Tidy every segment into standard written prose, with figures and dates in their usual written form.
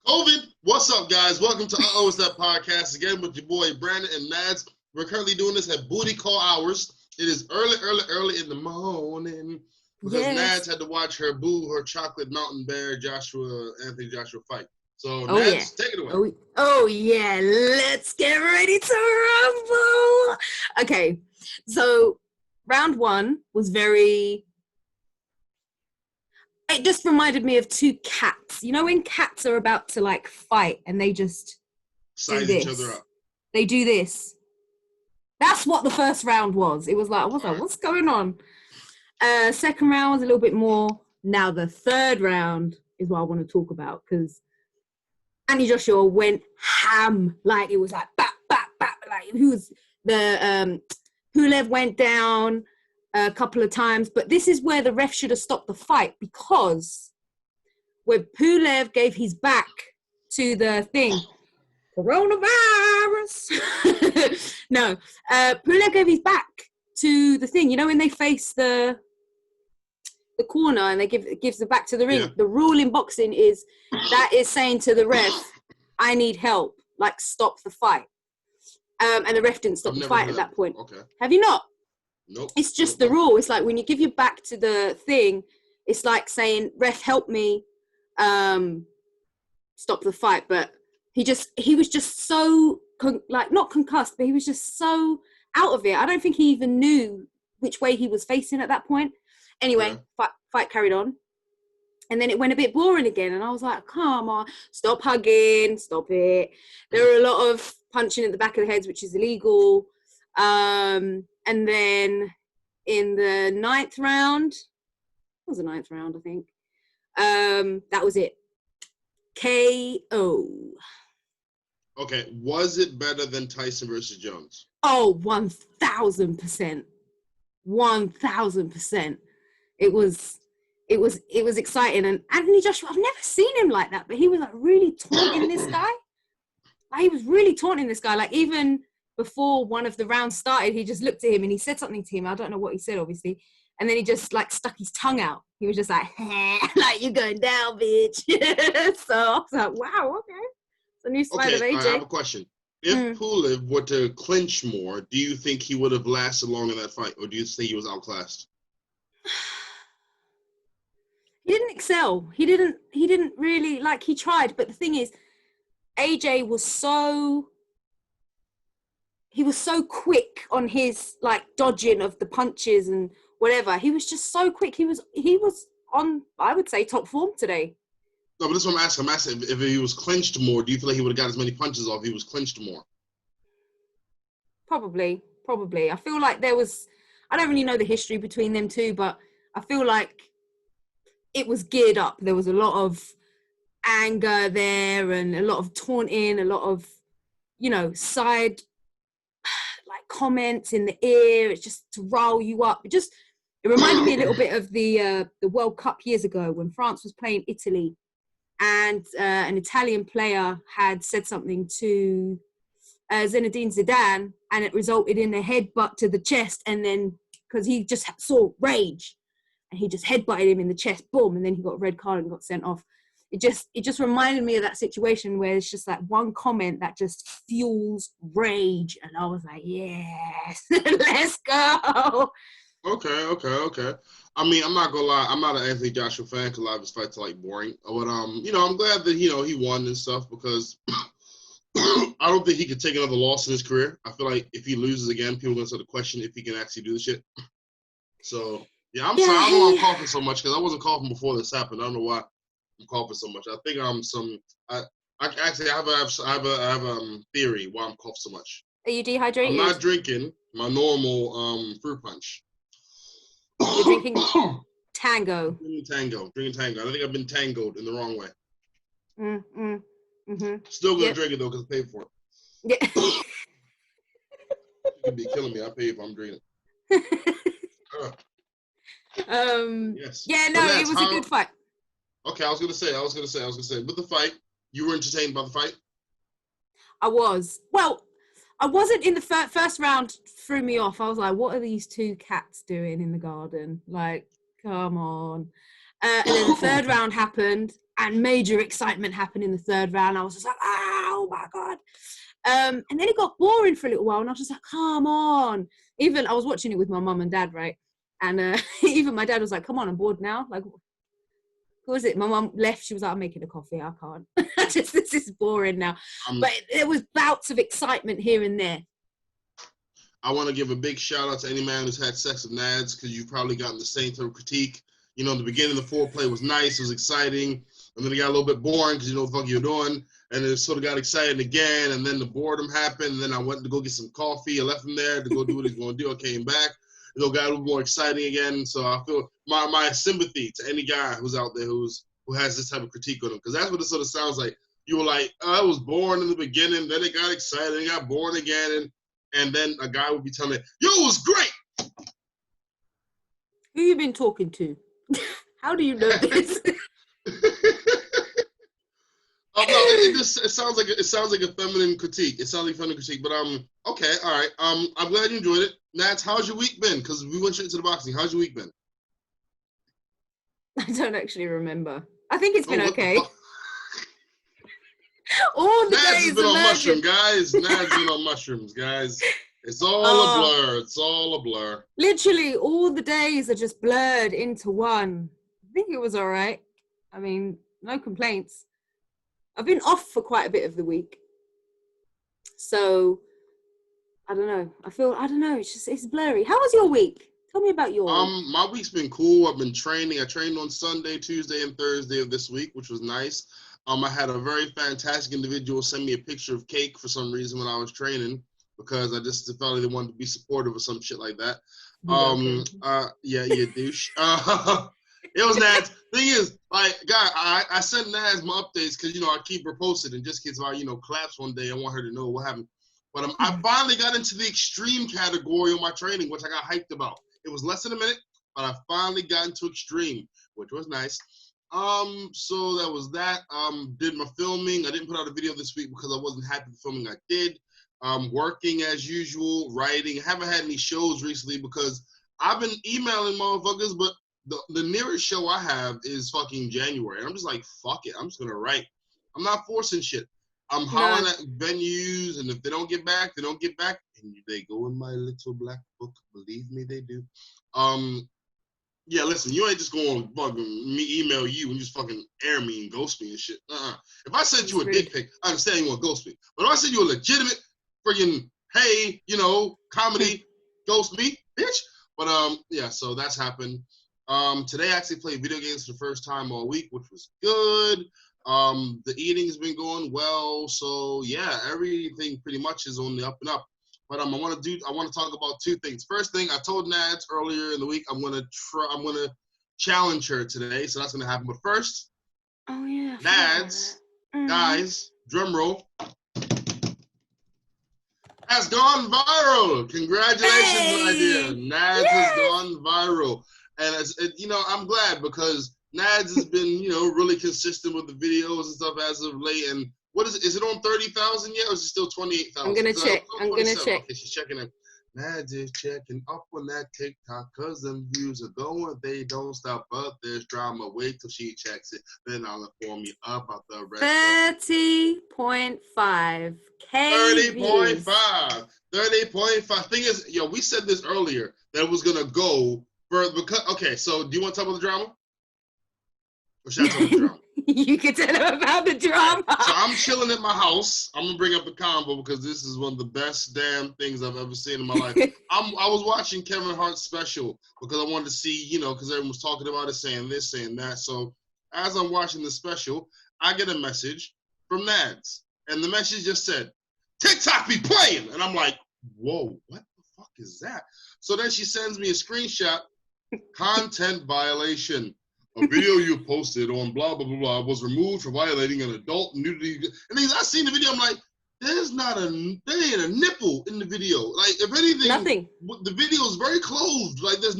COVID, what's up, guys? Welcome to It's That Podcast again with your boy Brandon and Mads. We're currently doing this at booty call hours. It is early in the morning because Nads had to watch her chocolate mountain bear Anthony Joshua fight. So Nads, take it away. Oh yeah, let's get ready to rumble. Okay, so round one was it just reminded me of two cats. You know when cats are about to like fight and they just size each other up. They do this. That's what the first round was. It was like, what's going on? Second round was a little bit more. Now the third round is what I want to talk about because Anthony Joshua went ham. Like it was like bap, bap, bap. Like Pulev went down a couple of times, but this is where the ref should have stopped the fight because when Pulev gave his back to the thing, coronavirus. No, Pulev gave his back to the thing. You know when they face the corner and they gives the back to the ring. Yeah. The rule in boxing is saying to the ref, "I need help. Like stop the fight." And the ref didn't stop the fight at that point. Okay. Have you not? Nope. It's just the rule. It's like when you give your back to the thing, it's like saying, "Ref, help me, stop the fight." But he was just so not concussed, but he was just so out of it. I don't think he even knew which way he was facing at that point. Anyway, fight carried on. And then it went a bit boring again. And I was like, come on, stop hugging, stop it. There were a lot of punching at the back of the heads, which is illegal. And then in the ninth round, I think. That was it. KO. Okay, was it better than Tyson versus Jones? Oh, 1,000%. 1,000%. It was exciting. And Anthony Joshua, I've never seen him like that, but he was like really taunting this guy. Like, he was really taunting this guy. Like even before one of the rounds started, he just looked at him and he said something to him. I don't know what he said, obviously. And then he just like stuck his tongue out. He was just like, like, you going down, bitch. So I was like, wow, okay. It's a new side of AJ. I have a question. If Pulev were to clinch more, do you think he would have lasted long in that fight? Or do you think he was outclassed? He didn't excel. He didn't really, like, he tried. But the thing is, AJ was so quick on his like dodging of the punches and whatever. He was just so quick. He was on, I would say, top form today. No, but that's what I'm asking. I'm asking if he was clinched more, do you feel like he would have got as many punches off if he was clinched more? Probably. I feel like I don't really know the history between them two, but I feel like it was geared up. There was a lot of anger there and a lot of taunting, a lot of, side like comments in the ear. It's just to rile you up. It reminded me a little bit of the World Cup years ago when France was playing Italy and an Italian player had said something to Zinedine Zidane and it resulted in a headbutt to the chest, and then because he just saw rage and he just headbutted him in the chest, boom, and then he got a red card and got sent off. It just reminded me of that situation where it's just like one comment that just fuels rage, and I was like, yes, let's go. Okay. I mean, I'm not gonna lie, I'm not an Anthony Joshua fan because a lot of his fights are like boring. But I'm glad that he won and stuff because I don't think he could take another loss in his career. I feel like if he loses again, people are gonna start to question if he can actually do the shit. So yeah, I'm sorry. I don't know why I'm coughing so much because I wasn't coughing before this happened. I don't know why I'm coughing so much. I think I have a theory why I'm coughing so much. Are you dehydrated? I'm not drinking my normal fruit punch. You're drinking Tango. Drinking Tango. I think I've been tangoed in the wrong way. Mm-hmm. Still gonna drink it though because I paid for it. Yeah. You could be killing me. I pay if I'm drinking it. Yes. Yeah, no, it was a good fight. Okay, I was gonna say, with the fight, you were entertained by the fight? I was. Well, I wasn't in the first round, threw me off. I was like, what are these two cats doing in the garden? Like, come on. And then the third round happened, and major excitement happened in the third round. I was just like, oh my God. And then it got boring for a little while, and I was just like, come on. Even I was watching it with my mum and dad, right? And even my dad was like, come on, I'm bored now. Like, what was it? My mum left. She was like, I'm making a coffee. I can't. This is boring now. But there was bouts of excitement here and there. I want to give a big shout out to any man who's had sex with Nads, because you've probably gotten the same type of critique. You know, the beginning of the foreplay was nice, it was exciting, and then it got a little bit boring because you know what the fuck you're doing, and then it sort of got exciting again, and then the boredom happened, and then I went to go get some coffee. I left him there to go do what he's going to do. I came back, it got a little more exciting again. So I feel my sympathy to any guy who's out there who has this type of critique on him, because that's what it sort of sounds like. You were like, I was boring in the beginning, then it got exciting, it got boring again, and then a guy would be telling me, yo, it was great. Who you been talking to? How do you know this? No, it sounds like a feminine critique. It sounds like a feminine critique, but okay, all right. I'm glad you enjoyed it. Nats, how's your week been? Because we went straight to the boxing. How's your week been? I don't actually remember. I think it's been okay. All the Nads days has been on mushroom, guys. Nads been on mushrooms, guys. It's all a blur. It's all a blur. Literally, all the days are just blurred into one. I think it was all right. I mean, no complaints. I've been off for quite a bit of the week. So, I don't know. I don't know. It's blurry. How was your week? Tell me about yours. My week's been cool. I've been training. I trained on Sunday, Tuesday, and Thursday of this week, which was nice. I had a very fantastic individual send me a picture of cake for some reason when I was training, because I just felt like they wanted to be supportive or some shit like that. Yeah, douche. It was Nads. Thing is, like, guy, I sent Nads my updates because, you know, I keep her posted, and just in case I, you know, collapse one day, I want her to know what happened. But I finally got into the extreme category of my training, which I got hyped about. It was less than a minute, but I finally got into extreme, which was nice. So that was that. Did my filming. I didn't put out a video this week because I wasn't happy with the filming I did. Working as usual, writing. I haven't had any shows recently because I've been emailing motherfuckers, but the nearest show I have is fucking January. And I'm just like, fuck it. I'm just gonna write. I'm not forcing shit. I'm hollering at venues, and if they don't get back, they don't get back. And they go in my little black book. Believe me, they do. Yeah, listen, you ain't just going to fucking email you and just fucking air me and ghost me and shit. If I sent you a dick pic, I understand you want to ghost me. But if I send you a legitimate friggin', hey, you know, comedy, ghost me, bitch. But yeah, so that's happened. Today I actually played video games for the first time all week, which was good. The eating has been going well. So yeah, everything pretty much is on the up and up. But I want to talk about two things. First thing, I told Nads earlier in the week I'm gonna challenge her today, so that's gonna happen. But first, oh yeah, Nads, guys, drum roll, has gone viral. Congratulations, my dear. Nads has gone viral, and you know, I'm glad because Nads has been, you know, really consistent with the videos and stuff as of late. And what is it? Is it on 30,000 yet, or is it still 28,000? I'm gonna check. Okay, she's checking it. Nads is checking up on that TikTok, cause them views are going, they don't stop. But there's drama. Wait till she checks it, then I'll inform you about the rest. 30.5K. 30.5. 30.5. Thing is, yo, we said this earlier that it was gonna go further. Because okay, so do you want to talk about the drama? Or should I talk about the drama? You can tell them about the drama. So I'm chilling at my house. I'm gonna bring up the combo because this is one of the best damn things I've ever seen in my life. I was watching Kevin Hart's special because I wanted to see, you know, because everyone was talking about it, saying this, saying that. So as I'm watching the special, I get a message from Nads, and the message just said, "TikTok be playing," and I'm like, "Whoa, what the fuck is that?" So then she sends me a screenshot, content violation. A video you posted on blah, blah, blah, blah was removed for violating an adult nudity. And then I seen the video, I'm like, there ain't a nipple in the video. Like, if anything, nothing. The video is very closed. Like, there's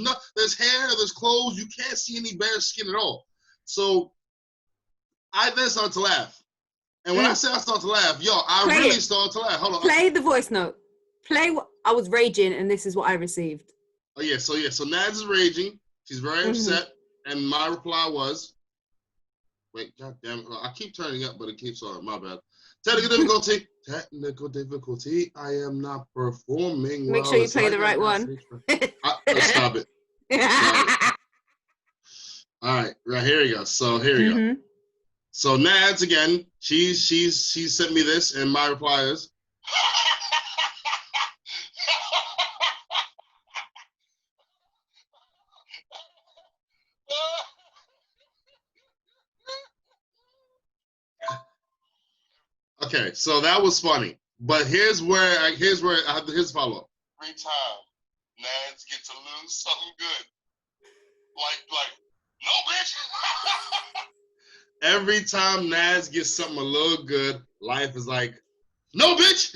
hair, there's clothes. You can't see any bare skin at all. So I then started to laugh. And when I say I started to laugh, yo, I really started to laugh. Hold on. Play the voice note. I was raging, and this is what I received. Oh, yeah. So Nads is raging. She's very upset. And my reply was, Wait, god damn it. I keep turning up, but it keeps on. My bad. Technical difficulty. Technical difficulty. I am not performing. Make sure you play the right one. Stop it. Stop it. All right, here we go. So here we go. So Nads again. She sent me this, and my reply is. Okay, so that was funny, but here's follow up. Every time Nads gets to lose something good, like no bitch. Every time Nads gets something a little good, life is like no bitch.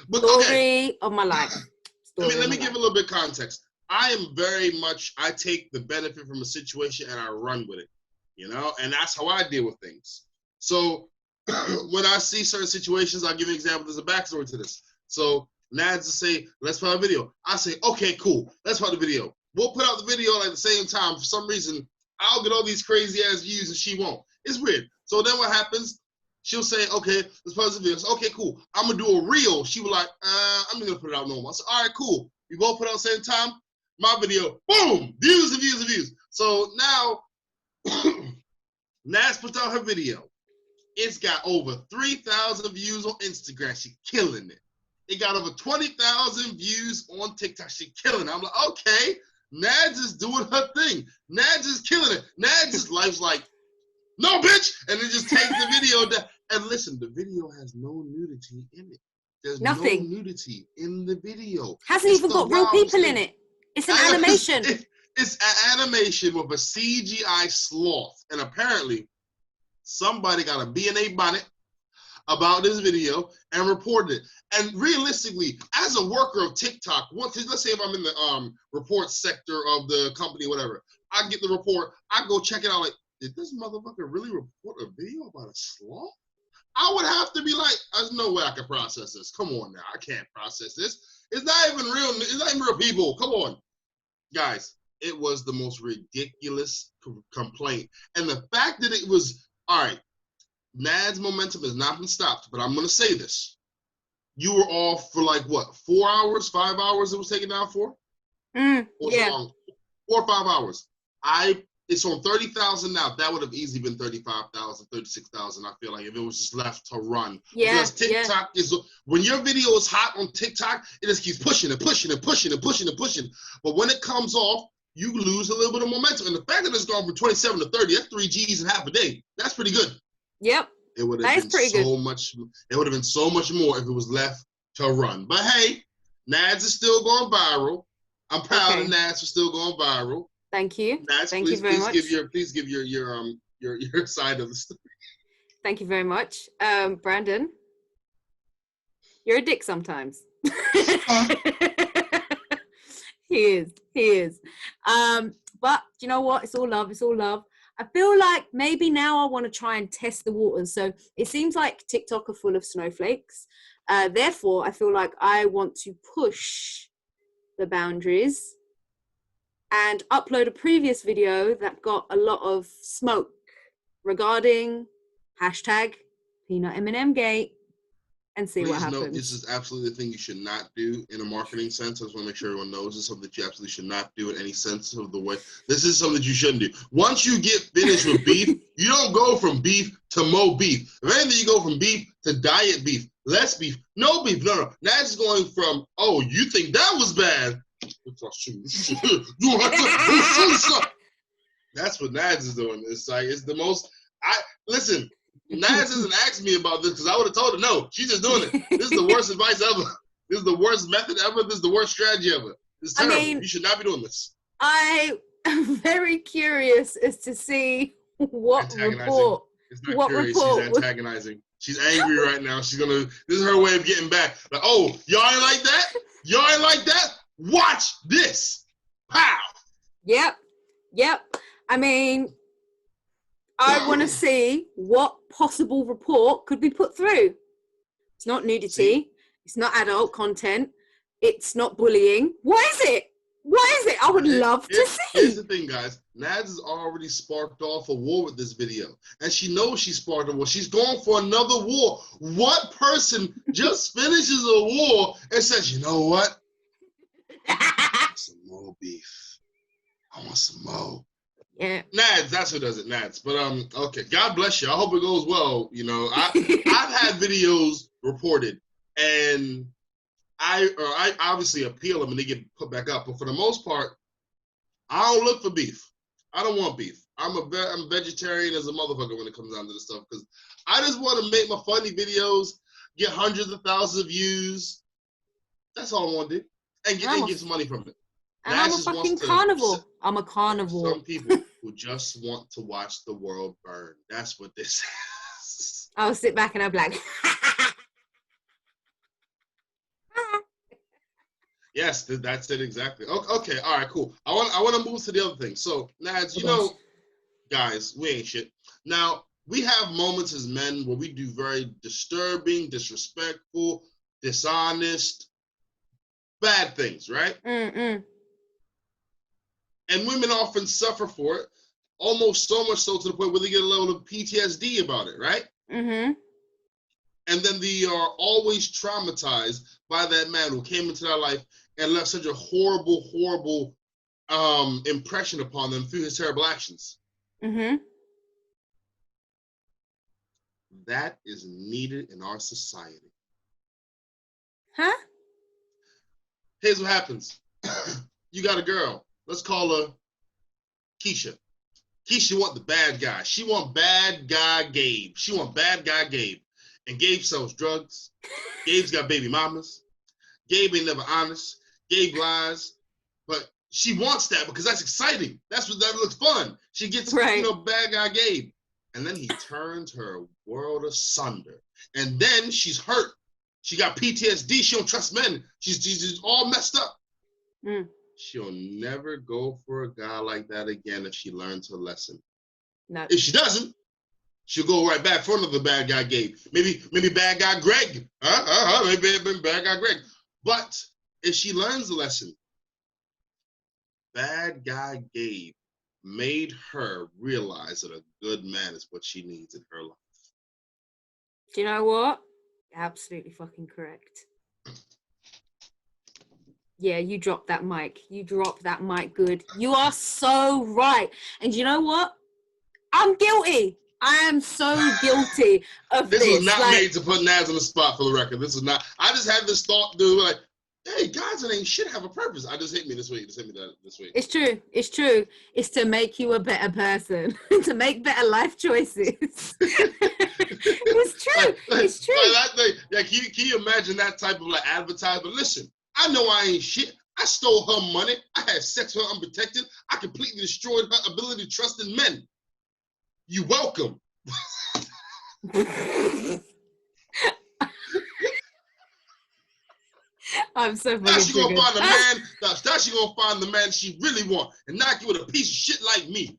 But story of my life. Let me give a little bit of context. I take the benefit from a situation and I run with it, and that's how I deal with things. So when I see certain situations, I'll give you an example. There's a backstory to this. So Nads will say, let's put out a video. I say, okay, cool. Let's put out the video. We'll put out the video at the same time. For some reason, I'll get all these crazy ass views and she won't. It's weird. So then what happens? She'll say, okay, let's put out the video. Okay, cool. I'm going to do a reel. She was like, I'm going to put it out normal. I said, all right, cool. We both put it out at the same time. My video, boom, views and views and views. So now, Nads puts out her video. It's got over 3,000 views on Instagram. She's killing it. It got over 20,000 views on TikTok. She's killing it. I'm like, okay, Nads is doing her thing. Nads is killing it. Nads' life's like, no, bitch. And then just takes the video down. And listen, the video has no nudity in it. There's nothing. No nudity in the video. Hasn't even got real people in it. It's an animation. It's an animation with a CGI sloth. And apparently, somebody got a B&A bonnet about this video and reported it. And realistically, as a worker of TikTok, let's say if I'm in the report sector of the company, whatever, I get the report, I go check it out like, did this motherfucker really report a video about a sloth? I would have to be like, there's no way I can process this. Come on now, I can't process this. It's not even real people. Come on. Guys, it was the most ridiculous complaint. And the fact that it was, all right, Nads' momentum has not been stopped, but I'm going to say this. You were off for like, what, 4 hours, 5 hours it was taken down for? Yeah. 4 or 5 hours. It's on 30,000 now. That would have easily been 35,000, 36,000, I feel like, if it was just left to run. Yeah, because TikTok is, when your video is hot on TikTok, it just keeps pushing and pushing and pushing and pushing and pushing. But when it comes off, you lose a little bit of momentum. And the fact that it's gone from 27 to 30, that's 3 Gs in half a day. That's pretty good. Yep. It would have been so much. It would have been so much more if it was left to run. But hey, Nads is still going viral. I'm proud of Nads for still going viral. Thank you. Nads, Thank you very much. Please give your side of the story. Thank you very much, Brandon. You're a dick sometimes. He is. But you know what? It's all love. It's all love. I feel like maybe now I want to try and test the waters. So it seems like TikTok are full of snowflakes. Therefore, I feel like I want to push the boundaries and upload a previous video that got a lot of smoke regarding hashtag Peanut M&M Gate and see what happens. This is absolutely the thing you should not do in a marketing sense. I just want to make sure everyone knows this is something that you absolutely should not do in any sense of the way. This is something that you shouldn't do. Once you get finished with beef, you don't go from beef to more beef. If anything, you go from beef to diet beef, less beef, no beef. No. That's going from, oh, you think that was bad? That's what Nads is doing. It's like, it's the most, listen, Nads hasn't asked me about this because I would have told her no. She's just doing it. This is the worst advice ever. This is the worst method ever. This is the worst strategy ever. It's terrible. You should not be doing this. I am very curious as to see what report. It's not curious. She's antagonizing. She's angry right now. This is her way of getting back. Like, oh, y'all ain't like that? Y'all ain't like that? Watch this. Pow. Yep. I mean, I want to see what possible report could be put through. It's not nudity. It's not adult content. It's not bullying. What is it? What is it? I would love to Here's see. the thing, guys. Nads has already sparked off a war with this video. And she knows she sparked a war. She's going for another war. What person just finishes a war and says, you know what? I want some more beef. I want some more. Yeah. Nads, that's who does it, Nads. But okay. God bless you. I hope it goes well. You know, I've had videos reported and I obviously appeal them and they get put back up. But for the most part, I don't look for beef. I don't want beef. I'm vegetarian as a motherfucker when it comes down to this stuff because I just want to make my funny videos, get hundreds of thousands of views. That's all I want to do, and get some money from it. And I'm a fucking carnivore. I'm a carnivore. Some people who just want to watch the world burn. That's what this is. I'll sit back and I'll be like, yes, that's it exactly. Okay, all right, cool. I want to move to the other thing. So, Nads, you know, guys, we ain't shit. Now, we have moments as men where we do very disturbing, disrespectful, dishonest, bad things, right? mm-mm. And women often suffer for it, almost so much so to the point where they get a level of PTSD about it, right? Mm-hmm. And then they are always traumatized by that man who came into their life and left such a horrible, horrible impression upon them through his terrible actions. Mm-hmm. That is needed in our society. Huh? Here's what happens. You got a girl. Let's call her Keisha. Keisha want the bad guy. She want bad guy Gabe. She want bad guy Gabe. And Gabe sells drugs. Gabe's got baby mamas. Gabe ain't never honest. Gabe lies. But she wants that because that's exciting. That looks fun. She gets, right. Bad guy Gabe. And then he turns her world asunder. And then she's hurt. She got PTSD. She don't trust men. She's all messed up. Mm. She'll never go for a guy like that again if she learns her lesson. No. If she doesn't, she'll go right back for another bad guy Gabe. Maybe bad guy Greg. Maybe bad guy Greg. But if she learns the lesson, bad guy Gabe made her realize that a good man is what she needs in her life. Do you know what? Absolutely fucking correct. Yeah, you dropped that mic. You dropped that mic good. You are so right. And you know what? I'm guilty. I am so guilty of this. This was not made to put Nads on the spot for the record. This is not. I just had this thought, dude, like, hey, guys that ain't shit have a purpose. I just hit me this week. Just hit me this week. It's true. It's true. It's to make you a better person, to make better life choices. It's true. It's true. Can you imagine that type of advertisement? Listen, I know I ain't shit. I stole her money. I had sex with her unprotected. I completely destroyed her ability to trust in men. You welcome. I'm so now she gonna find the man. Now she gonna find the man she really want, and not you with a piece of shit like me.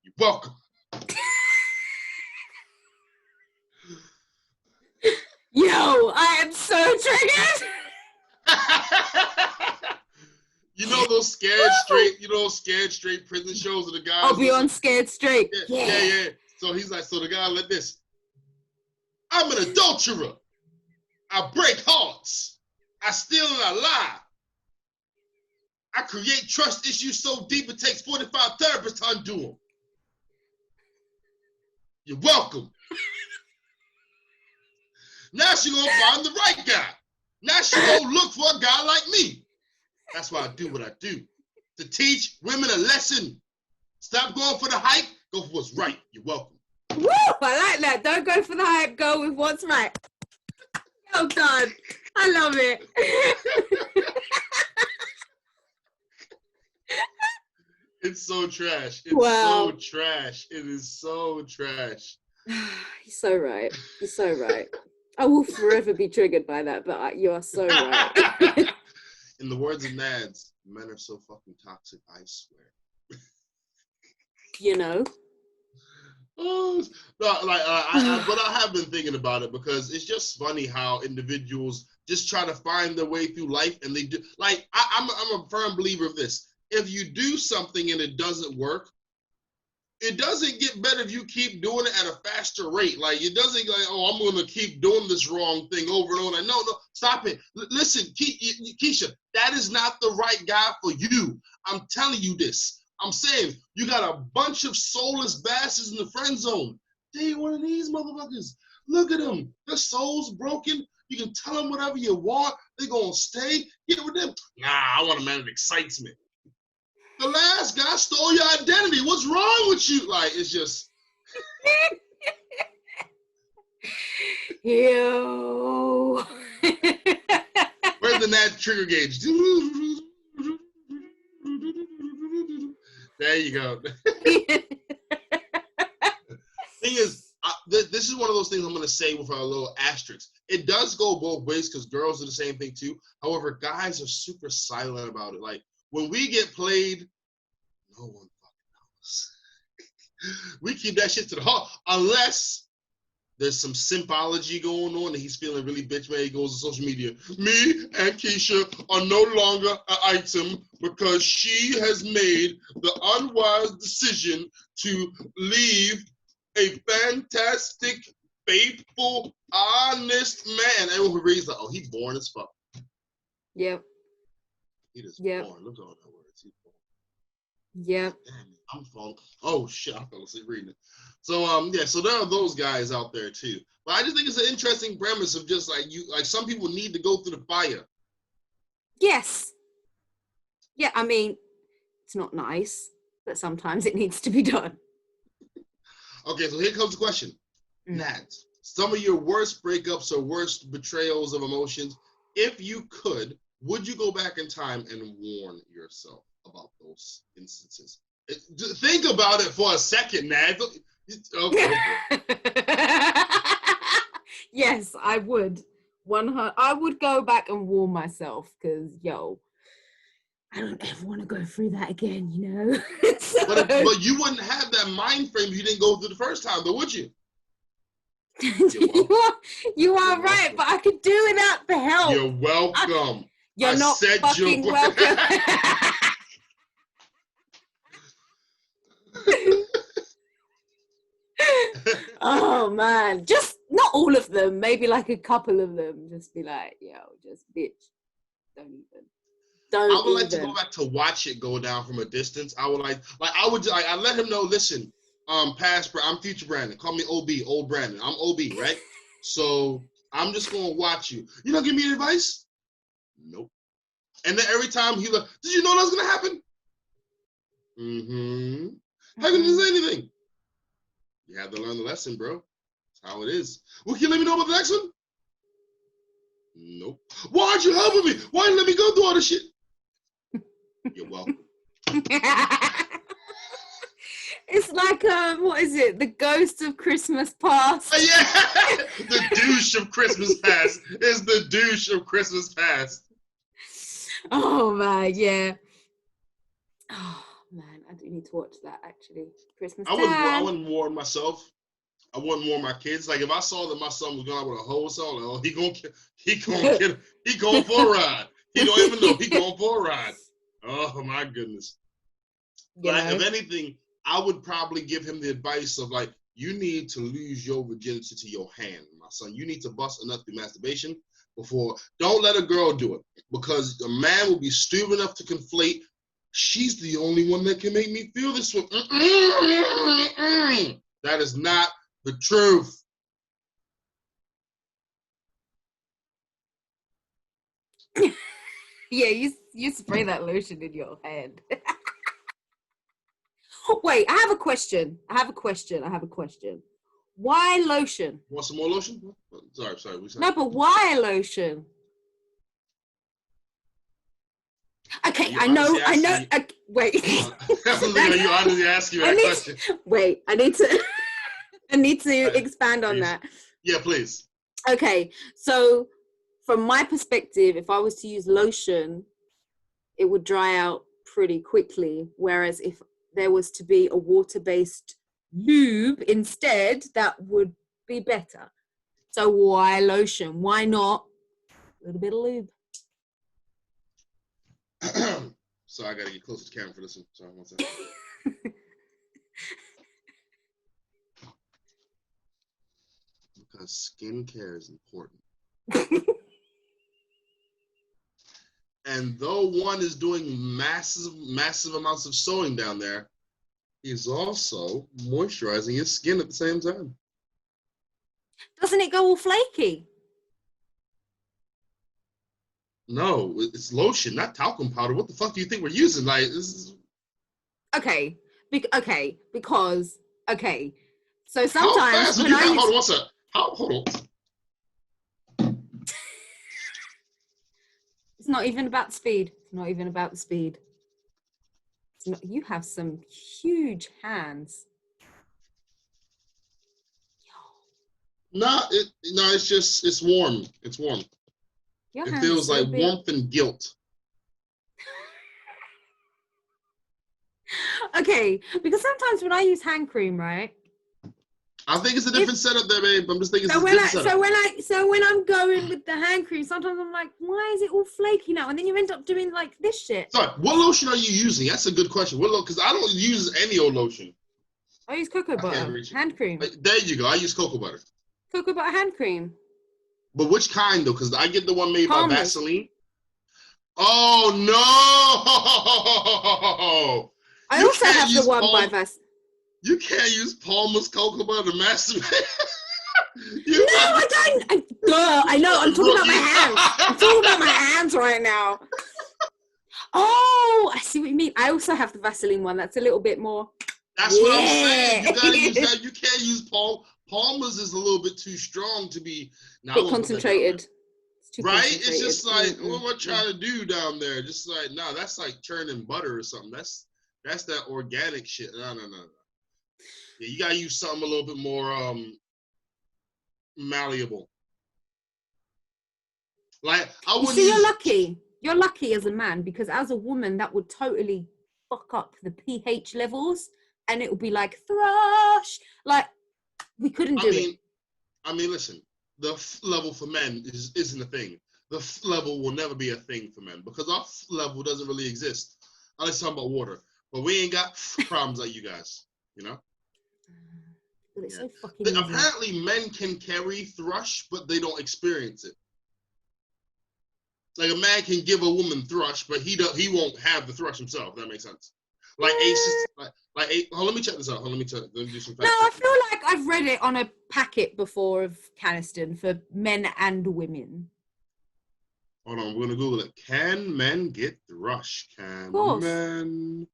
You welcome. Yo, I am so triggered. You know those scared straight prison shows of the guys. I'll be on Scared Straight. Yeah. So he's like, so the guy like this. I'm an adulterer. I break hearts. I steal and I lie. I create trust issues so deep it takes 45 therapists to undo them. You're welcome. Now she gonna find the right guy. Now she gonna look for a guy like me. That's why I do what I do. To teach women a lesson. Stop going for the hype. Go for what's right. You're welcome. Woo! I like that. Don't go for the hype. Go with what's right. Well done. I love it. It's so trash. It's wow. so trash. It is so trash. You're so right. You're so right. I will forever be triggered by that, but you are so right. In the words of Nads, men are so fucking toxic, I swear. You know? Oh, No, like but I have been thinking about it because it's just funny how individuals just try to find their way through life, and they do. Like I'm a firm believer of this. If you do something and it doesn't work, it doesn't get better if you keep doing it at a faster rate. Like it doesn't like, oh, I'm going to keep doing this wrong thing over and over. Like, no, stop it. Listen, Keisha, that is not the right guy for you. I'm telling you this. I'm saying you got a bunch of soulless bastards in the friend zone. They ain't one of these motherfuckers. Look at them. Their soul's broken. You can tell them whatever you want. They're going to stay. Get with them. Nah, I want a man that excites me. The last guy stole your identity. What's wrong with you? Like, it's just. Ew. Where's the net trigger gauge? There you go. Thing is, this is one of those things I'm going to say with a little asterisk. It does go both ways because girls do the same thing too. However, guys are super silent about it. Like, when we get played, no one fucking knows. We keep that shit to the heart. Unless there's some symbology going on and he's feeling really bitch made. He goes to social media. Me and Keisha are no longer an item because she has made the unwise decision to leave a fantastic, faithful, honest man. Everyone who reads like, oh, he's boring as fuck. Yep. He just yep. born. Look at all that words. He's born. Yep. Damn it, I'm falling. Oh shit, I fell asleep reading it. So yeah, so there are those guys out there too. But I just think it's an interesting premise of just like some people need to go through the fire. Yes. Yeah, I mean, it's not nice, but sometimes it needs to be done. Okay, so here comes the question. Nat, some of your worst breakups or worst betrayals of emotions, if you could, would you go back in time and warn yourself about those instances? Think about it for a second, Nat. Okay. Yes, I would. I would go back and warn myself because, I don't ever want to go through that again, you know? So, but you wouldn't have that mind frame if you didn't go through the first time, though, would you? You are right, but I could do without the help. You're welcome. You're not fucking welcome. Oh man, just not all of them, maybe like a couple of them. Just be like, just bitch, don't even. I would like to go back to watch it go down from a distance. I would I let him know, listen, I'm future Brandon. Call me OB, old Brandon. I'm OB, right? So I'm just gonna watch you. You don't give me any advice? Nope. And then every time he like, did you know that was gonna happen? Mm-hmm. How can you say anything? You have to learn the lesson, bro. That's how it is. Well, can you let me know about the next one? Nope. Why aren't you helping me? Why didn't you let me go through all this shit? You're welcome. It's like what is it? The ghost of Christmas past. Yeah, the douche of Christmas past is the douche of Christmas past. Oh man, yeah. Oh man, I do need to watch that actually. Christmas. I wouldn't warn myself. I wouldn't warn my kids. Like if I saw that my son was going out with a hoe, so like, oh, he going for a ride. He don't even know he going for a ride. Oh my goodness. Like if anything, I would probably give him the advice of like, you need to lose your virginity to your hand, my son. You need to bust enough through masturbation before. Don't let a girl do it because a man will be stupid enough to conflate. She's the only one that can make me feel this way. That is not the truth. Yeah, you spray that lotion in your hand. Wait, I have a question. Why lotion? Want some more lotion? Sorry. No, but why lotion? Okay, I know. Wait. You honestly ask you that question. Wait, I need to expand on that. Yeah, please. Okay, so from my perspective, if I was to use lotion, it would dry out pretty quickly. Whereas if there was to be a water-based lube instead, that would be better. So why lotion? Why not a little bit of lube? So I gotta get closer to the camera for this one. Sorry, one second. Because skincare is important. And though one is doing massive amounts of sewing down there, he's also moisturizing his skin at the same time. Doesn't it go all flaky? No, it's lotion, not talcum powder. What the fuck do you think we're using? Like, this is... Okay, because so sometimes when I hold on, what's up? Hold on. It's not even about speed. It's not even about the speed. It's not, you have some huge hands. No, it's warm. It's warm. Your It feels like warmth and guilt. Okay, because sometimes when I use hand cream, right? I think it's a different setup there, babe. I'm just thinking So when I'm going with the hand cream, sometimes I'm like, why is it all flaky now? And then you end up doing like this shit. Sorry, what lotion are you using? That's a good question. Because I don't use any old lotion. I use cocoa butter hand cream. There you go. I use cocoa butter. Cocoa butter hand cream. But which kind though? Because I get the one made Palmer's. by Vaseline. Oh no! I also have the one by Vaseline. You can't use Palmer's cocoa butter to masturbate. No, I don't. I know. I'm talking about my hands. I'm talking about my hands right now. Oh, I see what you mean. I also have the Vaseline one. That's a little bit more. That's what I'm saying. You gotta use that. You can't use Palmer's is a little bit too strong to be. Bit concentrated. Right? It's just like, what am I trying to do down there? Just like, no, that's like churning butter or something. That's that organic shit. No. Yeah, you gotta use something a little bit more malleable. Like I wouldn't. See, you're lucky. You're lucky as a man, because as a woman, that would totally fuck up the pH levels, and it would be like thrush. Like we couldn't do it. I mean, listen. The level for men isn't a thing. The level will never be a thing for men because our level doesn't really exist. Unless talking about water, but we ain't got problems like you guys. You know. But it's so fucking easy. Apparently, men can carry thrush, but they don't experience it. Like a man can give a woman thrush, but he won't have the thrush himself. If that makes sense. Like Ace, let me check this out. Let me do some facts. No, I feel like I've read it on a packet before of Caniston for men and women. Hold on, we're gonna Google it. Can men get thrush? Can men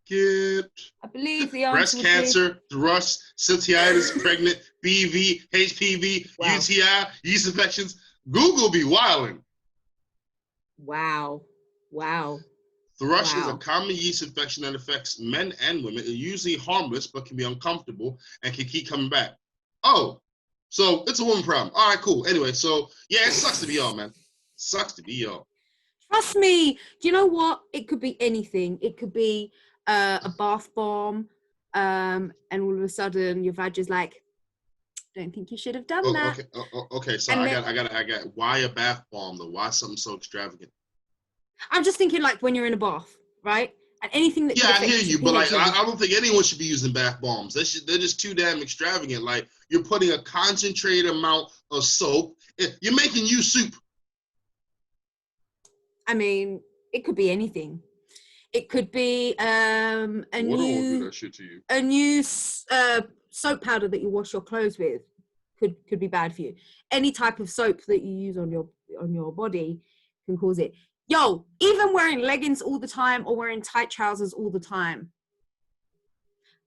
get? I believe the answer breast cancer, thrush, cystitis, pregnant, BV, HPV, UTI, yeast infections. Google be wilding. Wow. Thrush is a common yeast infection that affects men and women. It's usually harmless, but can be uncomfortable and can keep coming back. Oh, so it's a woman problem. All right, cool. Anyway, so yeah, it sucks to be y'all, man. Sucks to be y'all. Trust me. Do you know what? It could be anything. It could be a bath bomb, and all of a sudden your vag is like, don't think you should have done that. Okay. So I got. Why a bath bomb though? Why something so extravagant? I'm just thinking like when you're in a bath, right? And anything that. Yeah, I hear you, but like I don't think anyone should be using bath bombs. They're just too damn extravagant. Like you're putting a concentrated amount of soap. You're making you soup. I mean, it could be anything. It could be a new soap powder that you wash your clothes with. Could be bad for you. Any type of soap that you use on your body can cause it. Yo, even wearing leggings all the time or wearing tight trousers all the time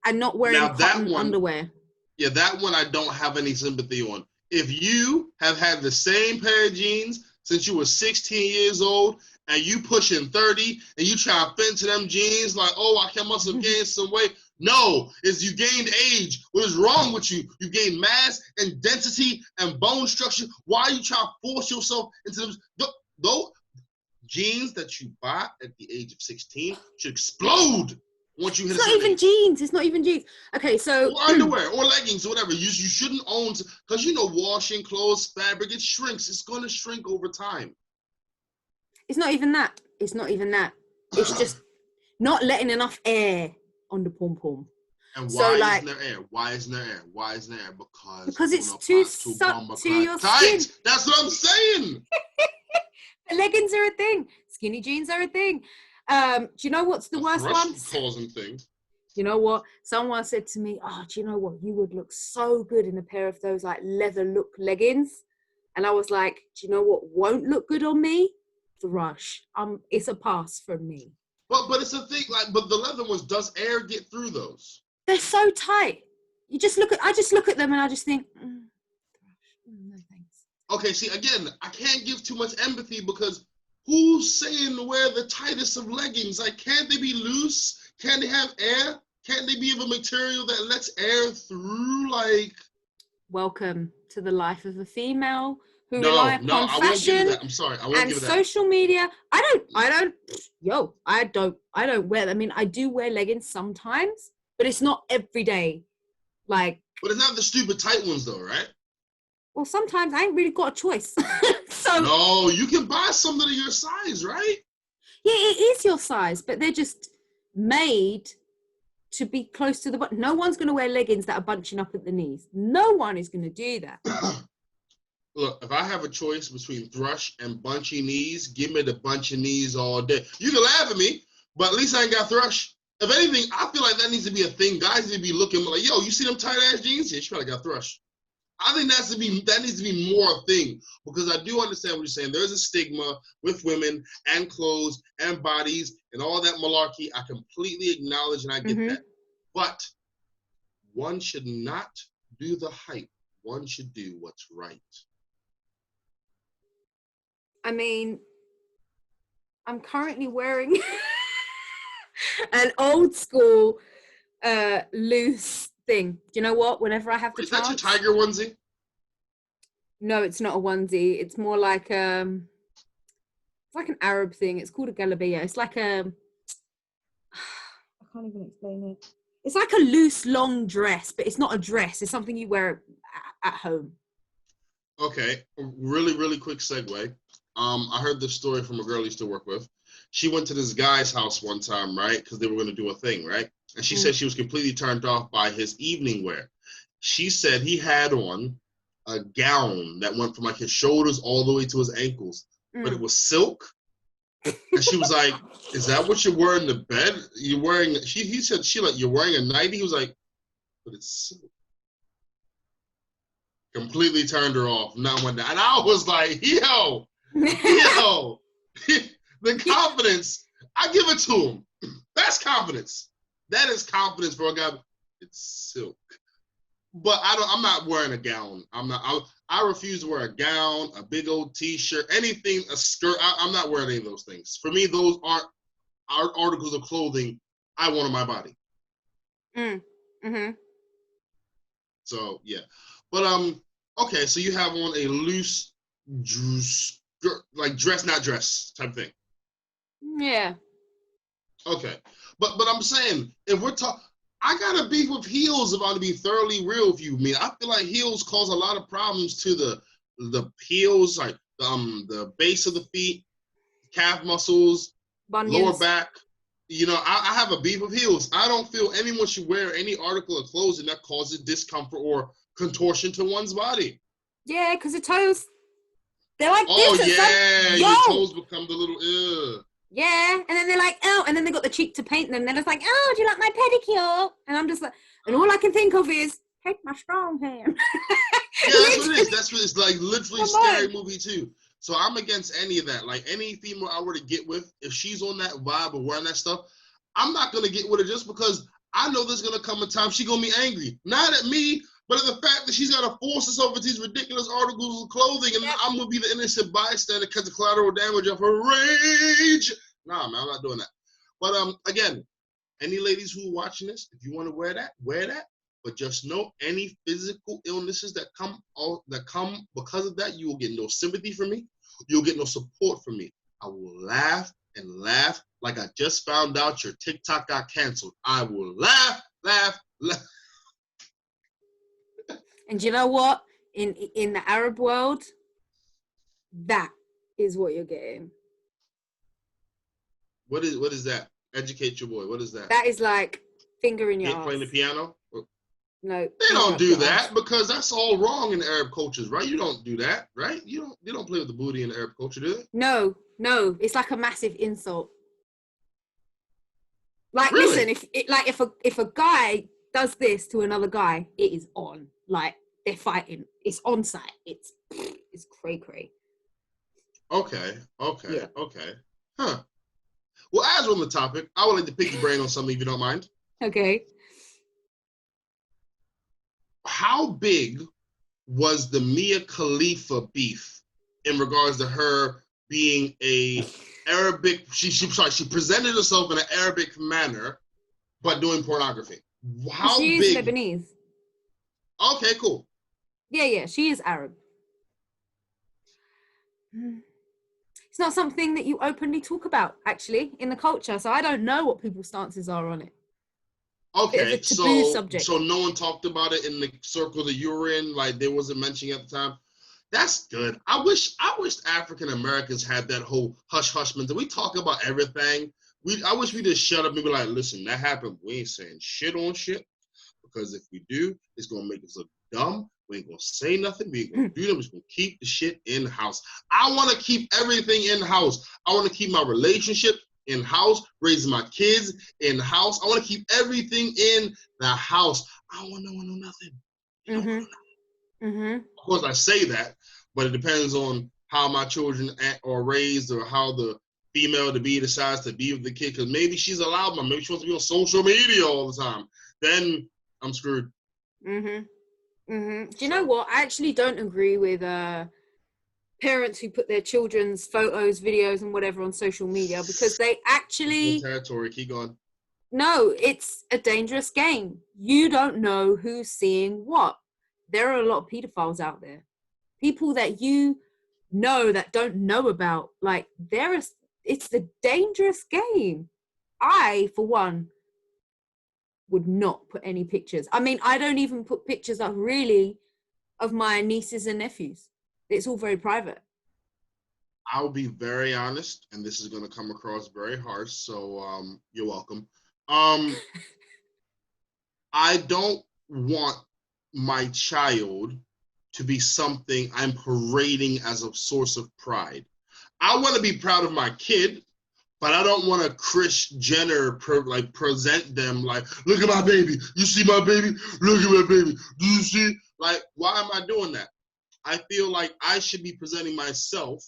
and not wearing cotton underwear. Yeah, that one I don't have any sympathy on. If you have had the same pair of jeans since you were 16 years old and you pushing 30 and you try to fit into them jeans like, oh, I must have gained some weight. No, it's you gained age. What is wrong with you? You gained mass and density and bone structure. Why are you trying to force yourself into them? Those jeans that you buy at the age of 16 should explode Once you hit It's a not certain even age. jeans. It's not even jeans. Okay, so Or underwear or leggings or whatever. You shouldn't own, because washing clothes, fabric, it shrinks. It's going to shrink over time. it's not even that. It's not even that. It's just not letting enough air on the pom pom. And So why like, isn't there air? Why isn't there air? Why isn't there air? because it's too sucked to your skin. Tight. That's what I'm saying. Leggings are a thing. Skinny jeans are a thing. Do you know what's the worst one? Causing things. You know what? Someone said to me, "Oh, do you know what? You would look so good in a pair of those like leather look leggings." And I was like, "Do you know what won't look good on me? Thrush. It's a pass from me." But it's a thing, like, but the leather ones, does air get through those? They're so tight. I just look at them and I just think, no thanks. Okay, see, again, I can't give too much empathy because who's saying to wear the tightest of leggings? Like, can't they be loose? Can't they have air? Can't they be of a material that lets air through? Like, welcome to the life of a female who rely upon I won't give you fashion that. I'm sorry, I won't and give you that. social media. I don't wear them. I mean, I do wear leggings sometimes, but it's not every day. Like, But it's not the stupid tight ones though, right? well, sometimes I ain't really got a choice. So no, you can buy some that are your size, right? Yeah, it is your size, but they're just made to be close to the butt. No one's going to wear leggings that are bunching up at the knees. No one is going to do that. Look, if I have a choice between thrush and bunchy knees, give me the bunchy knees all day. You can laugh at me, but at least I ain't got thrush. If anything, I feel like that needs to be a thing. Guys need to be looking like, yo, you see them tight ass jeans? Yeah, she probably got thrush. I think that needs to be more a thing, because I do understand what you're saying. There's a stigma with women and clothes and bodies and all that malarkey. I completely acknowledge and I get that. But one should not do the hype. One should do what's right. I mean, I'm currently wearing an old school loose thing. Do you know what? Whenever I have the chance. Is that your tiger onesie? No, it's not a onesie. It's more like it's like an Arab thing. It's called a galabiya. It's like I can't even explain it. It's like a loose, long dress, but it's not a dress. It's something you wear at home. Okay, really, really quick segue. I heard this story from a girl I used to work with. She went to this guy's house one time, right? Because they were going to do a thing, right? And she said she was completely turned off by his evening wear. She said he had on a gown that went from like his shoulders all the way to his ankles, but it was silk. And she was like, "Is that what you're wearing to bed? You're wearing?" He said, "You're wearing a nightie." He was like, "But it's silk." Completely turned her off. Not one day. And I was like, yo, the confidence. I give it to him. That's confidence. That is confidence for a guy. It's silk. But I'm not wearing a gown. I refuse to wear a gown, a big old t-shirt, anything, a skirt. I'm not wearing any of those things. For me, those aren't articles of clothing I want on my body. So yeah. But okay, so you have on a loose skirt, like dress, not dress type thing. Yeah. Okay. But I'm saying, if we're talking, I gotta be with heels if I'm to be thoroughly real with you. I mean, I feel like heels cause a lot of problems to the heels, like the base of the feet, calf muscles, bunions, lower back. I have a beef with heels. I don't feel anyone should wear any article of clothing that causes discomfort or contortion to one's body. Yeah, because the toes, they're like this. Your toes become the little Yeah, and then they're like, oh, and then they got the cheek to paint them. They're just like, oh, do you like my pedicure? And I'm just like, and all I can think of is, take my strong hand. Yeah, that's what it is. That's what it's like. Literally, scary movie too. So I'm against any of that. Like any female I were to get with, if she's on that vibe or wearing that stuff, I'm not gonna get with her just because I know there's gonna come a time she's gonna be angry. Not at me, but at the fact that she's gotta force us over these ridiculous articles of clothing, and I'm gonna be the innocent bystander because the collateral damage of her rage. Nah, man, I'm not doing that. But again, any ladies who are watching this, if you want to wear that, wear that. But just know any physical illnesses that come because of that, you will get no sympathy from me. You'll get no support from me. I will laugh and laugh like I just found out your TikTok got canceled. I will laugh, laugh, laugh. And you know what? In the Arab world, that is what you're getting. What is that? Educate your boy. What is that? That is like finger in your ass. Playing the piano? No. They don't do that because that's all wrong in Arab cultures, right? You don't do that, right? You don't play with the booty in the Arab culture, do they? No. It's like a massive insult. Like, really? listen, if a guy does this to another guy, it is on. Like, they're fighting. It's on site. It's cray. Okay. Yeah. Okay. Huh. Well, as we're on the topic, I would like to pick your brain on something if you don't mind. Okay. How big was the Mia Khalifa beef in regards to her being a Arabic? She presented herself in an Arabic manner, but doing pornography. How she big? She is Lebanese. Okay, cool. Yeah, she is Arab. It's not something that you openly talk about, actually, in the culture. So I don't know what people's stances are on it. Okay, subject. So no one talked about it in the circle that you were in, like they wasn't mentioning at the time. That's good. I wish African Americans had that whole hush hush mentality. We talk about everything. I wish we just shut up and be like, listen, that happened. We ain't saying shit on shit, because if we do, it's gonna make us look dumb. We ain't gonna say nothing. We ain't gonna do them. We're just gonna keep the shit in house. I want to keep everything in house. I want to keep my relationship in house, raising my kids in house. I want to keep everything in the house. I don't want no one to know nothing. Of course, I say that, but it depends on how my children are raised or how the female to be decides to be with the kid. Because maybe she's a loud one. Maybe she wants to be on social media all the time. Then I'm screwed. Do you know what? I actually don't agree with parents who put their children's photos, videos, and whatever on social media, because they actually territory. Keep going. No, it's a dangerous game. You don't know who's seeing what. There are a lot of pedophiles out there. People that you know that don't know about. Like, it's a dangerous game. I, for one, would not put any pictures. I mean, I don't even put pictures up really of my nieces and nephews. It's all very private. I'll be very honest, and this is going to come across very harsh, so you're welcome. I don't want my child to be something I'm parading as a source of pride. I want to be proud of my kid, but I don't want to Kris Jenner present them like, look at my baby. You see my baby? Look at my baby. Do you see? Like, why am I doing that? I feel like I should be presenting myself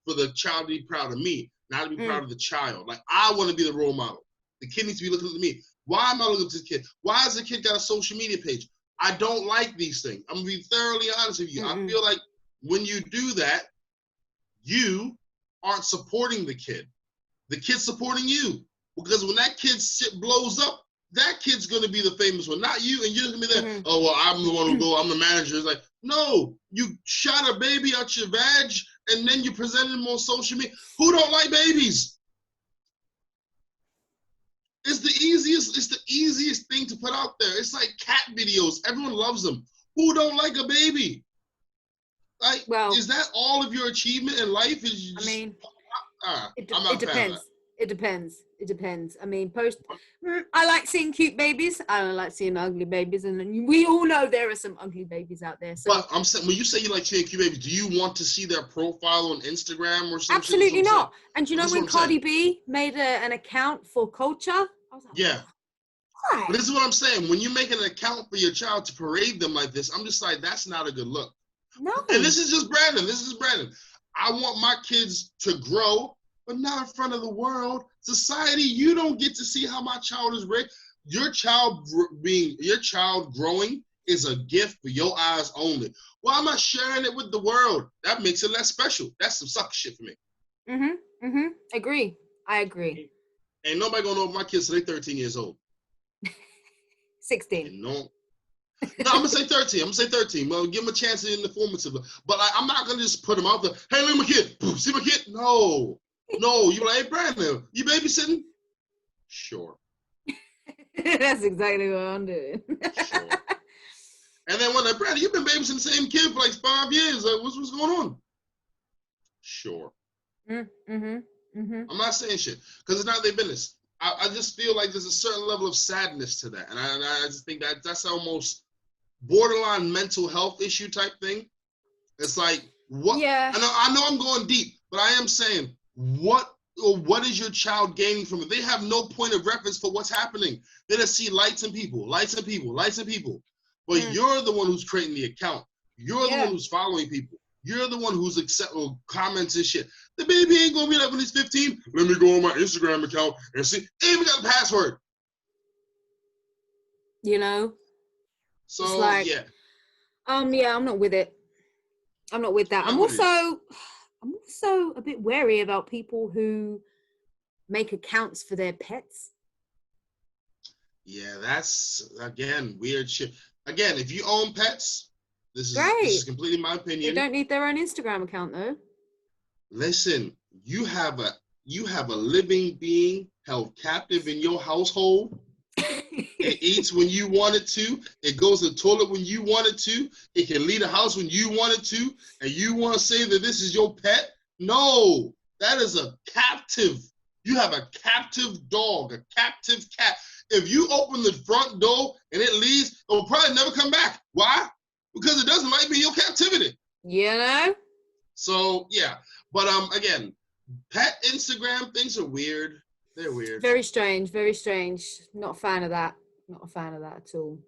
for the child to be proud of me, not to be proud of the child. Like, I want to be the role model. The kid needs to be looking at me. Why am I looking at this kid? Why has the kid got a social media page? I don't like these things. I'm going to be thoroughly honest with you. I feel like when you do that, you aren't supporting the kid. The kid's supporting you. Because when that kid's shit blows up, that kid's going to be the famous one, not you. And you're going to be there, oh, well, I'm the one who go, I'm the manager. It's like, no, you shot a baby out your vag, and then you presented them on social media. Who don't like babies? It's the easiest thing to put out there. It's like cat videos. Everyone loves them. Who don't like a baby? Like, well, is that all of your achievement in life? It depends. It depends. I mean, I like seeing cute babies. I don't like seeing ugly babies, and we all know there are some ugly babies out there. So, but I'm saying, when you say you like seeing cute babies, do you want to see their profile on Instagram or something? Absolutely not. And do you know when Cardi B made an account for Culture? I was like, yeah. Why? But this is what I'm saying. When you make an account for your child to parade them like this, I'm just like, that's not a good look. No. And this is just Brandon. I want my kids to grow, but not in front of the world. Society, you don't get to see how my child is raised. Your child growing is a gift for your eyes only. Why am I sharing it with the world? That makes it less special. That's some sucker shit for me. Agree. I agree. Ain't nobody gonna know my kids till they're 13 years old. 16. No, I'm gonna say 13. Well, give them a chance in the formative. But I'm not gonna just put them out there. Hey, look at my kid. See my kid? No. No, you like, hey, Brandon, you babysitting? Sure. That's exactly what I'm doing. Sure. And then when Brandon, you've been babysitting the same kid for like 5 years. What's going on? Sure. Mm-hmm. Mm-hmm. I'm not saying shit because it's not their business. I just feel like there's a certain level of sadness to that, and I just think that that's almost borderline mental health issue type thing. It's like what Yeah. I know I'm going deep, but I am saying what is your child gaining from it? They have no point of reference for what's happening. They just see lights and people, lights and people, lights and people. But you're the one who's creating the account. You're the one who's following people. You're the one who's comments and shit. The baby ain't gonna be like when he's 15. Let me go on my Instagram account and see. Ain't even got a password. You know. So it's like, yeah. Yeah, I'm not with it. I'm not with that. I'm also a bit wary about people who make accounts for their pets. Yeah, that's again weird shit. Again, if you own pets, this is completely my opinion. They don't need their own Instagram account though. Listen, you have a living being held captive in your household. It eats when you want it to. It goes to the toilet when you want it to. It can leave the house when you want it to. And you want to say that this is your pet? No, that is a captive. You have a captive dog, a captive cat. If you open the front door and it leaves, it'll probably never come back. Why? Because it doesn't like being your captivity. You know? So, yeah. But again, pet Instagram things are weird. They're weird. Very strange, very strange. Not a fan of that. Not a fan of that at all.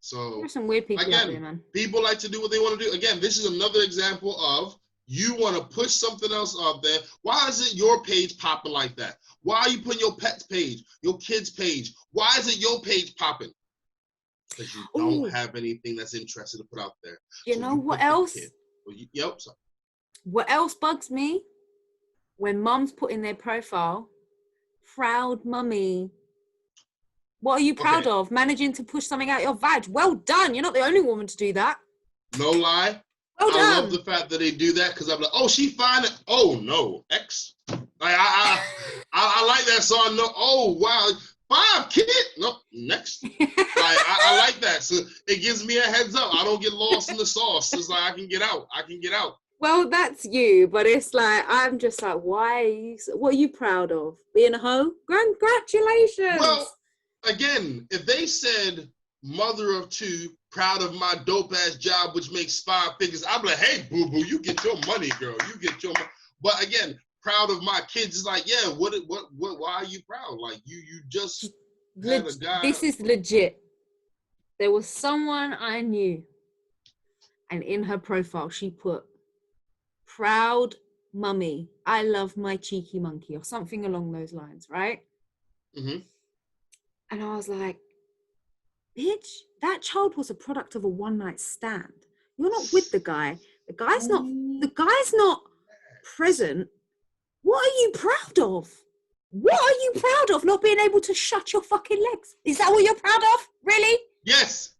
So there's some weird people out there, man. People like to do what they want to do. Again, this is another example of you want to push something else out there. Why isn't your page popping like that? Why are you putting your pet's page, your kid's page? Why isn't your page popping? Because you don't have anything that's interested to put out there. You know what else? Sorry. What else bugs me? When mums put in their profile, proud mummy. What are you proud of? Managing to push something out your vag. Well done. You're not the only woman to do that. No lie. Well done. I love the fact that they do that because I'm like, oh, she fine. Oh no, X. I like that. So I know. Oh wow, 5 kids. Nope. Next. I like that. So it gives me a heads up. I don't get lost in the sauce. It's like I can get out. Well, that's you, but it's like I'm just like, why? What are you proud of? Being a hoe? Congratulations. Well, again, if they said mother of 2, proud of my dope ass job, which makes 5 figures, I'd be like, hey, boo boo, you get your money, girl. You get your money. But again, proud of my kids is like, yeah, what? Why are you proud? Like you just had a guy. This is legit. There was someone I knew, and in her profile she put, proud mummy, I love my cheeky monkey, or something along those lines, right? Mm-hmm. And I was like, bitch, that child was a product of a one-night stand. You're not with the guy. The guy's not present. What are you proud of? What are you proud of? Not being able to shut your fucking legs. Is that what you're proud of? Really? Yes.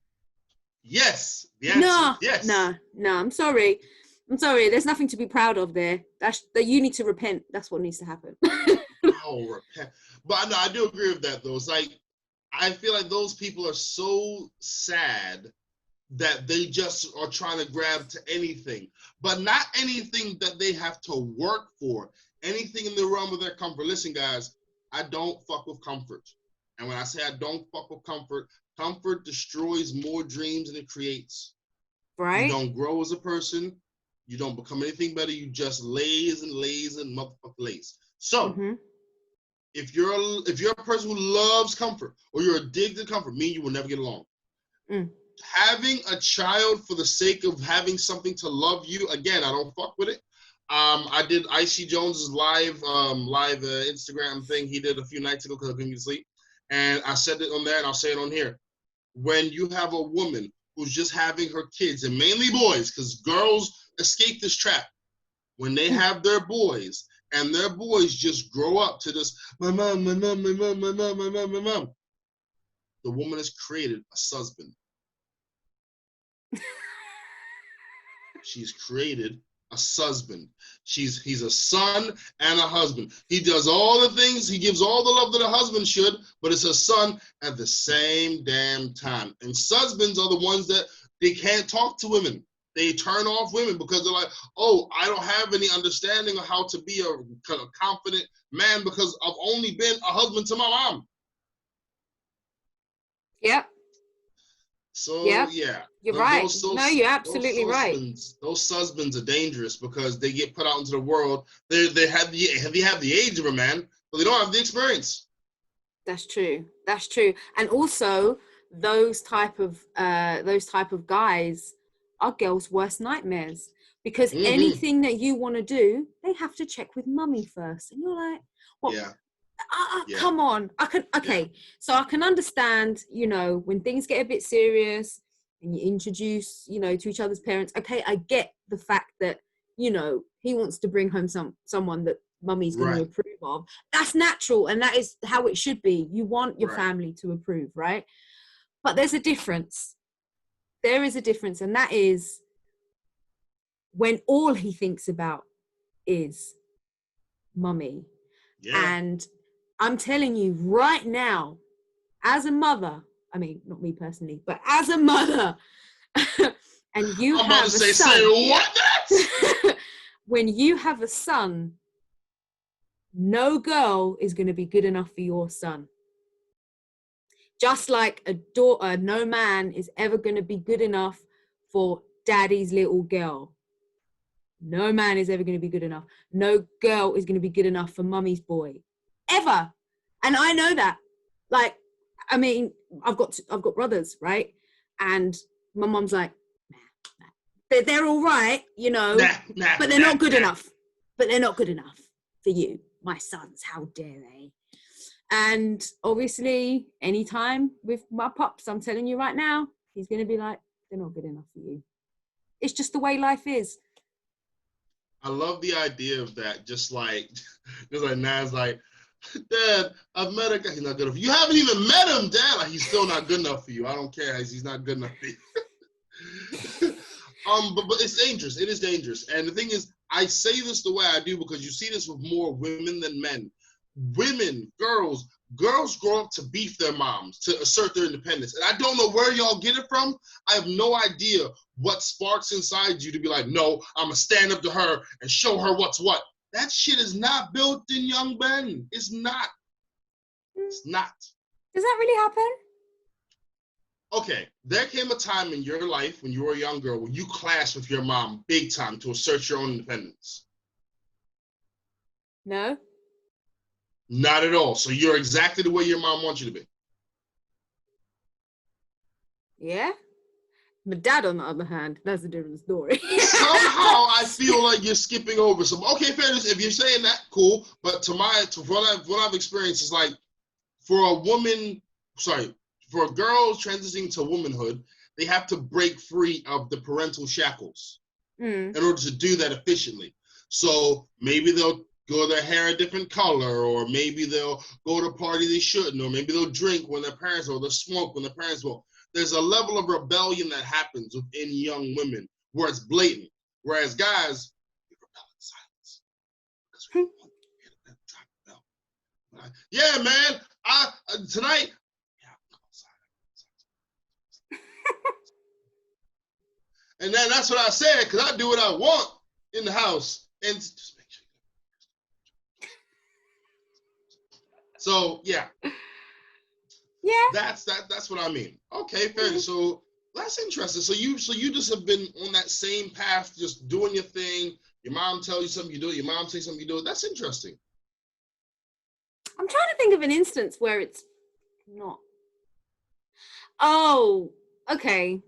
No. Yes. No, I'm sorry. There's nothing to be proud of there. That you need to repent. That's what needs to happen. Repent. But no, I do agree with that though. It's like, I feel like those people are so sad that they just are trying to grab to anything, but not anything that they have to work for, anything in the realm of their comfort. Listen, guys, I don't fuck with comfort. And when I say I don't fuck with comfort, comfort destroys more dreams than it creates. Right? You don't grow as a person. You don't become anything better. You just laze and motherfucker laze. So, if you're a person who loves comfort or you're addicted to comfort, me and you will never get along. Having a child for the sake of having something to love you, again, I don't fuck with it. I did Icy Jones's live Instagram thing he did a few nights ago because I couldn't get to sleep. And I said it on there and I'll say it on here. When you have a woman who's just having her kids, and mainly boys, because girls escape this trap, when they have their boys, and their boys just grow up to this, my mom. The woman has created a husband. She's created a husband. He's a son and a husband. He does all the things, he gives all the love that a husband should, but it's a son at the same damn time. And husbands are the ones that they can't talk to women. They turn off women because they're like, oh, I don't have any understanding of how to be a kind of confident man because I've only been a husband to my mom. Yep. So yeah, you're those, right. those, No, you're absolutely right. Those husbands are dangerous because they get put out into the world. They have the age of a man, but they don't have the experience. That's true. That's true. And also, those type of guys are girls' worst nightmares because anything that you want to do, they have to check with mummy first, and you're like, "What? Yeah. Come on, so I can understand, you know, when things get a bit serious and you introduce, you know, to each other's parents. Okay, I get the fact that, you know, he wants to bring home someone that mummy's going to approve of. That's natural, and that is how it should be. You want your family to approve, right? But there's a difference. There is a difference, and that is when all he thinks about is mummy. And I'm telling you right now, as a mother, I mean, not me personally, but as a mother, and you I'm have about to a son. Say what? When you have a son, no girl is going to be good enough for your son. Just like a daughter, no man is ever going to be good enough for daddy's little girl. No man is ever going to be good enough. No girl is going to be good enough for mummy's boy. Ever. And I know that. Like, I mean, I've got brothers, right? And my mom's like, nah. They're all right, you know, but they're not good enough. But they're not good enough for you, my sons. How dare they? And obviously, anytime with my pops, I'm telling you right now, he's going to be like, they're not good enough for you. It's just the way life is. I love the idea of that. Just like Nas, like, Dad, I've met a guy. He's not good enough. You haven't even met him, Dad. Like, he's still not good enough for you. I don't care. He's not good enough for you. But it's dangerous. It is dangerous. And the thing is, I say this the way I do because you see this with more women than men. Women, girls grow up to beef their moms, to assert their independence. And I don't know where y'all get it from. I have no idea what sparks inside you to be like, no, I'm going to stand up to her and show her what's what. That shit is not built in young men. It's not. It's not. Does that really happen? Okay, there came a time in your life when you were a young girl when you clashed with your mom big time to assert your own independence. No. Not at all. So you're exactly the way your mom wants you to be. Yeah. My dad, on the other hand, that's a different story. Somehow I feel like you're skipping over some. Okay, fair enough. If you're saying that, cool. But to what I've experienced is like for a girl transitioning to womanhood, they have to break free of the parental shackles in order to do that efficiently. So maybe they'll grow their hair a different color, or maybe they'll go to a party they shouldn't, or maybe they'll drink when their parents will, they'll smoke when their parents will. There's a level of rebellion that happens within young women where it's blatant. Whereas guys, we rebel in silence. Because we don't want to drop the bell. Yeah, man, tonight, and then that's what I said, because I do what I want in the house. And just make sure. So, yeah. Yeah. That's what I mean. Okay, fair. So that's interesting. So you just have been on that same path, just doing your thing. Your mom tells you something, you do it. Your mom says something, you do it. That's interesting. I'm trying to think of an instance where it's not. Oh, okay.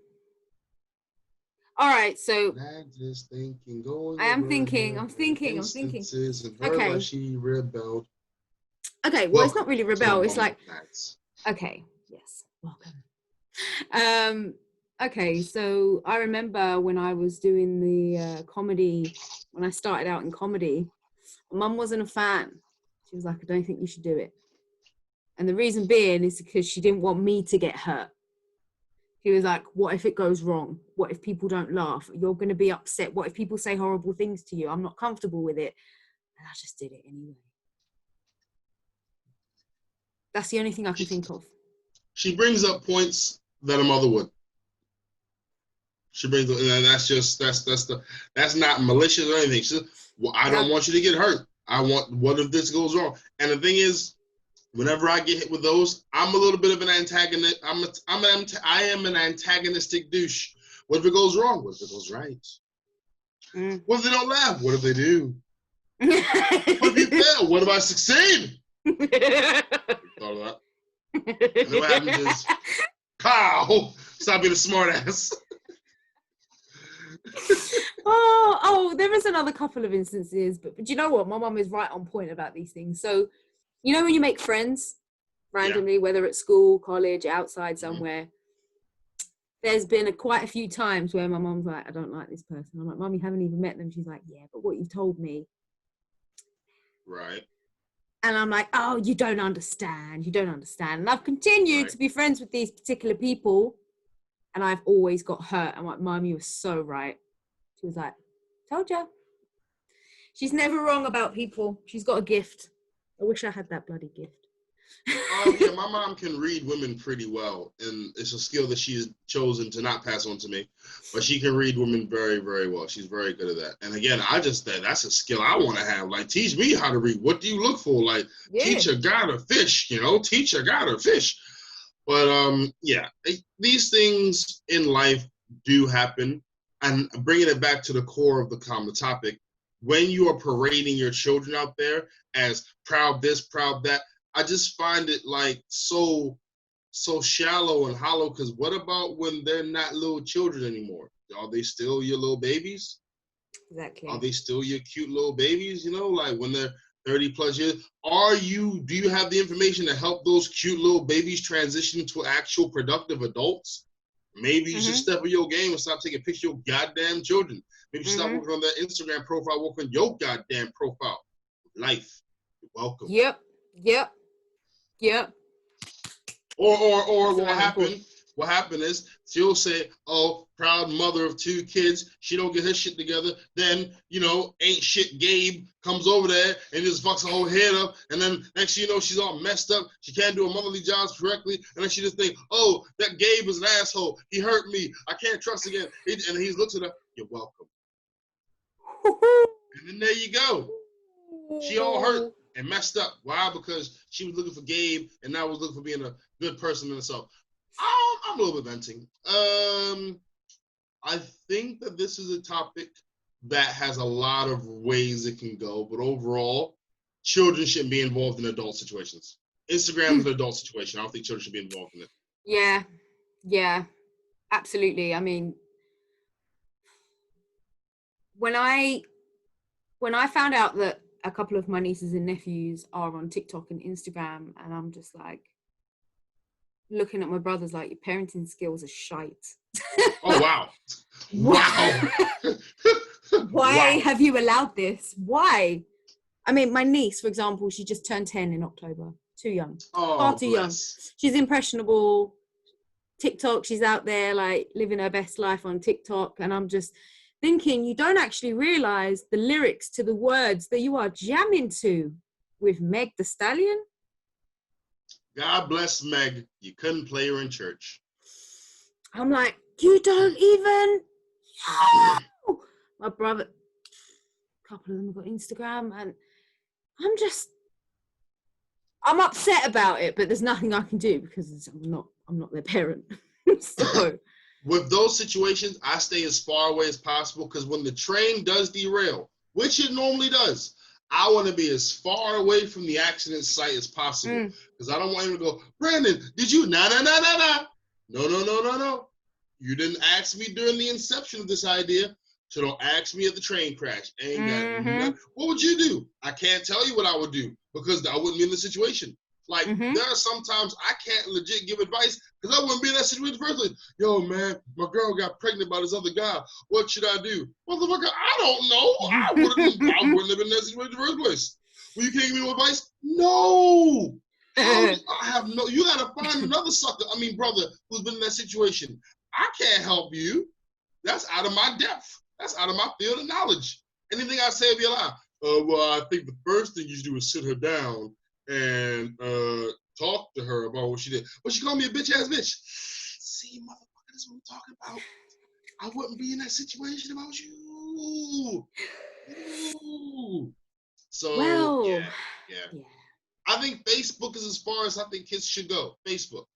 All right, so I'm thinking. Okay. She rebelled. Okay, well, it's not really rebel. It's like, okay, yes, welcome. Okay, so I remember when I was doing the comedy, when I started out in comedy, Mum wasn't a fan. She was like, I don't think you should do it. And the reason being is because she didn't want me to get hurt. He was like, what if it goes wrong? What if people don't laugh? You're going to be upset. What if people say horrible things to you? I'm not comfortable with it. And I just did it anyway. That's the only thing I can think of. She brings up points that a mother would. She brings up, and that's not malicious or anything. Well, I don't want you to get hurt. What if this goes wrong? And the thing is, whenever I get hit with those, I'm a little bit of an antagonist. I am an antagonistic douche. What if it goes wrong? What if it goes right? What if they don't laugh? What if they do? What if you fail? What if I succeed? Thought of that. And then what happens is, pow! Stop being a smartass. There is another couple of instances, but you know what? My mum is right on point about these things. So, you know when you make friends randomly, whether at school, college, outside somewhere, there's been quite a few times where my mum's like, I don't like this person. I'm like, Mum, you haven't even met them. She's like, yeah, but what you've told me. Right. And I'm like, oh, you don't understand. You don't understand. And I've continued to be friends with these particular people. And I've always got hurt. I'm like, Mum, you were so right. She was like, told you. She's never wrong about people. She's got a gift. I wish I had that bloody gift. Oh, yeah, my mom can read women pretty well. And it's a skill that she's chosen to not pass on to me. But she can read women very, very well. She's very good at that. And again, that's a skill I want to have. Like, teach me how to read. What do you look for? Like, teach a guy to fish, teach a guy to fish. But, these things in life do happen. And bringing it back to the core of the topic, when you are parading your children out there as proud this, proud that, I just find it like so shallow and hollow, because what about when they're not little children anymore? Are they still your little babies? Exactly. Are they still your cute little babies? Like when they're 30 plus years, do you have the information to help those cute little babies transition into actual productive adults? Maybe you should step up your game and stop taking pictures of your goddamn children. Maybe you should stop working on that Instagram profile, work on your goddamn profile. Life. You're welcome. Yep. Or what happened is she'll say, oh, proud mother of 2 kids, she don't get her shit together. Then, ain't shit Gabe comes over there and just fucks her whole head up. And then next thing you know, she's all messed up. She can't do her motherly jobs correctly. And then she just think, oh, that Gabe is an asshole. He hurt me. I can't trust again. And he looks at her, you're welcome. And then there you go. She all hurt and messed up. Why? Because she was looking for Gabe and now was looking for being a good person in herself. I'm a little bit venting. I think that this is a topic that has a lot of ways it can go, but overall, children shouldn't be involved in adult situations. Instagram is an adult situation. I don't think children should be involved in it. Yeah, absolutely. I mean, when I found out that a couple of my nieces and nephews are on TikTok and Instagram, and I'm just like looking at my brothers like, your parenting skills are shite. Oh, wow. Why have you allowed this? Why? I mean, my niece, for example, she just turned 10 in October. Too young. Far too young. She's impressionable. TikTok, she's out there like living her best life on TikTok. And I'm just thinking, you don't actually realize the lyrics to the words that you are jamming to with Meg Thee Stallion. God bless Meg. You couldn't play her in church. I'm like, you don't even know. My brother, a couple of them have got Instagram, and I'm upset about it, but there's nothing I can do because I'm not their parent. So with those situations, I stay as far away as possible, because when the train does derail, which it normally does, I want to be as far away from the accident site as possible, because I don't want him to go, Brandon, did you? No. You didn't ask me during the inception of this idea, so don't ask me at the train crash. What would you do? I can't tell you what I would do, because I wouldn't be in the situation. Like, there are sometimes I can't legit give advice because I wouldn't be in that situation in the first place. Yo, man, my girl got pregnant by this other guy. What should I do? Motherfucker, I don't know. I wouldn't have been in that situation in the first place. Well, you can't give me no advice? No. I have no. You gotta find another sucker. I mean, brother, who's been in that situation. I can't help you. That's out of my depth. That's out of my field of knowledge. Anything I say will be a lie. Well, I think the first thing you should do is sit her down and talk to her about what she did. But she called me a bitch ass bitch. See, motherfucker, that's what I'm talking about. I wouldn't be in that situation if I was you. So Well, yeah. I think Facebook is as far as I think kids should go. Facebook,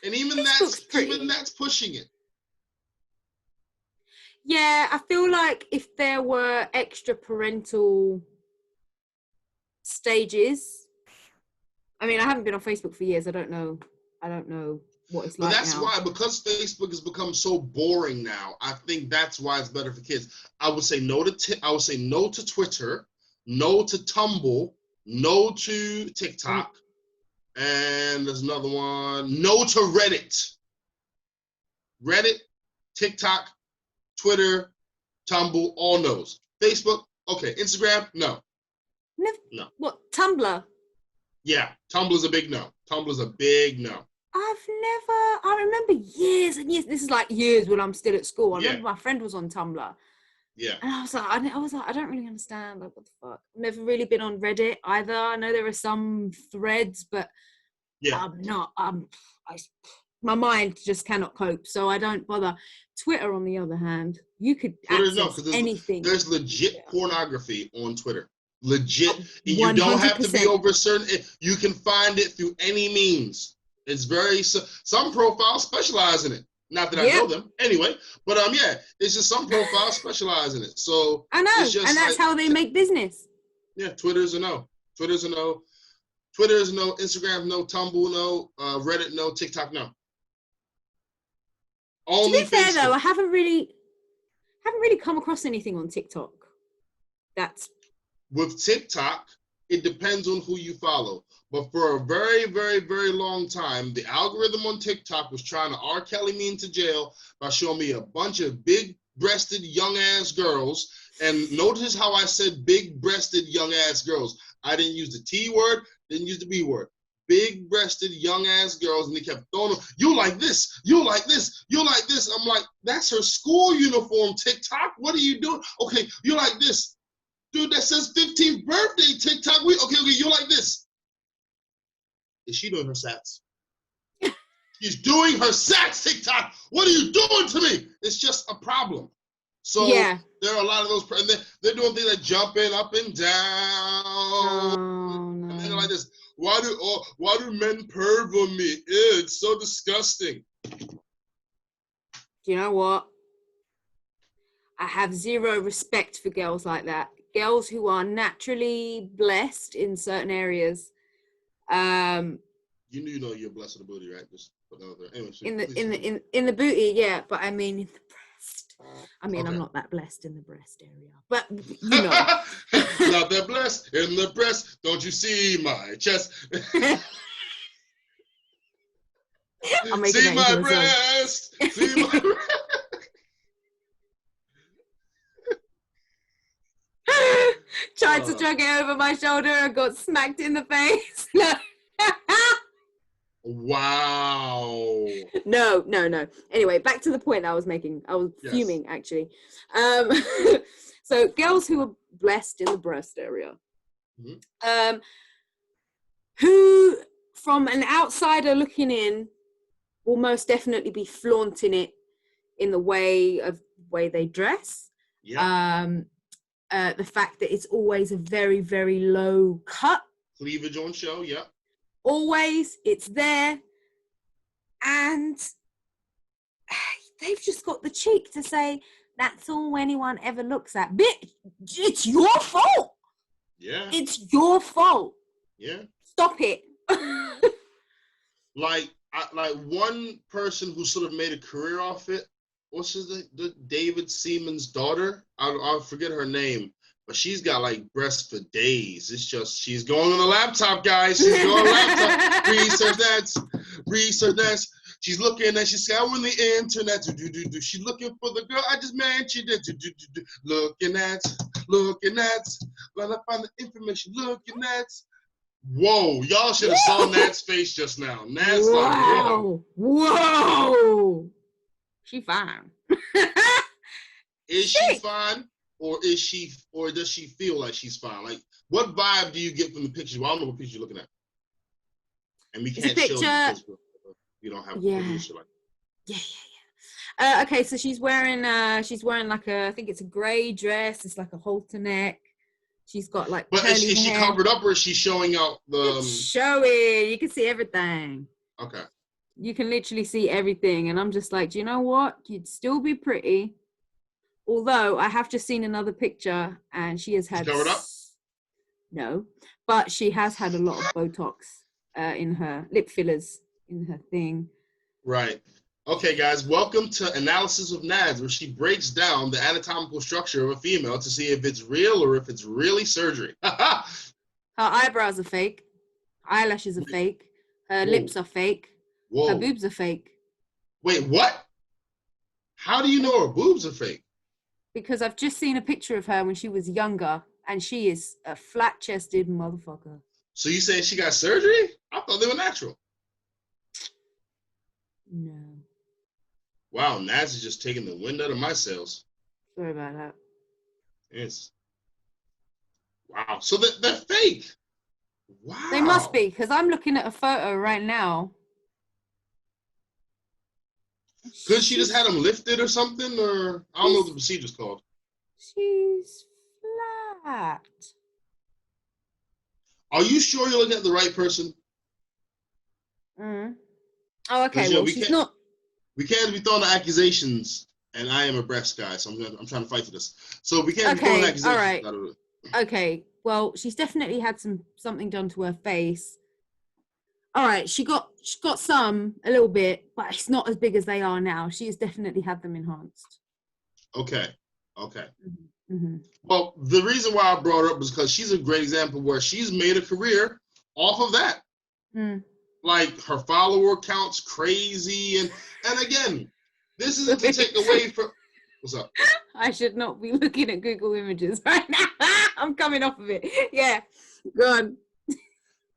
and even that's pushing it. Yeah, I feel like if there were extra parental stages. I mean, I haven't been on Facebook for years. I don't know what it's like now. But that's why, because Facebook has become so boring now, I think that's why it's better for kids. I would say no to Twitter, no to Tumblr, no to TikTok, and there's another one. No to Reddit. Reddit, TikTok, Twitter, Tumblr, all no's. Facebook, okay. Instagram, no. No. What, Tumblr? Yeah, Tumblr's a big no. Tumblr's a big no. I remember years and years. This is like years when I'm still at school. I remember my friend was on Tumblr. Yeah. And I was like, I don't really understand. Like, what the fuck? I've never really been on Reddit either. I know there are some threads, but yeah, my mind just cannot cope, so I don't bother. Twitter, on the other hand, you could access anything. There's legit pornography on Twitter. Legit. 100%. You don't have to be over certain. You can find it through any means. It's very, some profiles specialize in it. Not that I know them anyway, but yeah, it's just some profiles specialize in it. So I know, and that's how they make business. Yeah, Twitter's a no. Twitter's a no. Twitter's no. Instagram no. Tumblr no. Reddit no. TikTok no. Only to be fair though, I haven't really come across anything on TikTok. That's with TikTok. It depends on who you follow. But for a very, very, very long time, the algorithm on TikTok was trying to R. Kelly me into jail by showing me a bunch of big-breasted, young-ass girls. And notice how I said big-breasted, young-ass girls. I didn't use the T word, didn't use the B word. Big-breasted, young-ass girls, and they kept throwing them. You like this, you like this, you like this. I'm like, that's her school uniform, TikTok. What are you doing? Okay, you like this. Dude, that says 15th birthday, TikTok. Okay, you like this. Is she doing her sats? She's doing her sats, TikTok. What are you doing to me? It's just a problem. So there are a lot of those, and they're doing things like jumping up and down. Oh, no. And they're like this. Why do men perv on me? Ew, it's so disgusting. Do you know what? I have zero respect for girls like that. Girls who are naturally blessed in certain areas. You know you're blessed with the booty, right? Just put that out there. Anyway, in the booty, yeah, but I mean in the breast. I mean, okay. I'm not that blessed in the breast area, but you know. Not that blessed in the breast. Don't you see my chest? See my breast. See my breast. Tried to drag it over my shoulder and got smacked in the face. Wow. No. Anyway, back to the point I was making. I was fuming, actually. So girls who are blessed in the breast area, who, from an outsider looking in, will most definitely be flaunting it in the way they dress. Yeah. The fact that it's always a very, very low cut. Cleavage on show, yeah. Always, it's there. And they've just got the cheek to say, that's all anyone ever looks at. Bitch, it's your fault. Yeah. It's your fault. Yeah. Stop it. Like one person who sort of made a career off it, what's his name? David Seaman's daughter. I'll forget her name, but she's got like breasts for days. It's just she's going on a laptop, guys. She's going on a laptop. Research that. She's looking and she's scouring the internet. She's looking for the girl I just mentioned. Looking at. When I find the information, looking at. Whoa, y'all should have saw Nat's face just now. Nat's like, whoa. Whoa. She fine. Is she fine? Or does she feel like she's fine? Like, what vibe do you get from the picture? Well, I don't know what picture you're looking at. And we can't show you because you don't have a picture like that. Yeah. Okay, so she's wearing like I think it's a grey dress. It's like a halter neck. She's got like But is she covered up or is she showing out the... Showing. You can see everything. Okay. You can literally see everything. And I'm just like, do you know what? You'd still be pretty. Although I have just seen another picture and she has had... She's covered up? No. But she has had a lot of Botox in her lip fillers in her thing. Right. Okay, guys, welcome to Analysis of Nads, where she breaks down the anatomical structure of a female to see if it's real or if it's really surgery. Her eyebrows are fake. Eyelashes are fake. Her lips are fake. Her boobs are fake. Wait, what? How do you know her boobs are fake? Because I've just seen a picture of her when she was younger, and she is a flat-chested motherfucker. So you saying she got surgery? I thought they were natural. No. Wow, Nads is just taking the wind out of my sails. Sorry about that. Yes. Wow. So they're fake. Wow. They must be, because I'm looking at a photo right now. Could she just had them lifted or something? Or I don't know what the procedure's called. She's flat. Are you sure you're looking at the right person? Oh, okay. Well, she's not. We can't be throwing accusations, and I am a breast guy, so I'm trying to fight for this. So we can't be throwing accusations. All right. Okay. Well, she's definitely had something done to her face. All right. She got some a little bit, but it's not as big as they are now. She has definitely had them enhanced. Okay. Mm-hmm. Well, the reason why I brought her up is because she's a great example where she's made a career off of that. Mm. Like her follower count's crazy, and again, this isn't to take away from. What's up? I should not be looking at Google Images right now. I'm coming off of it. Yeah, go on.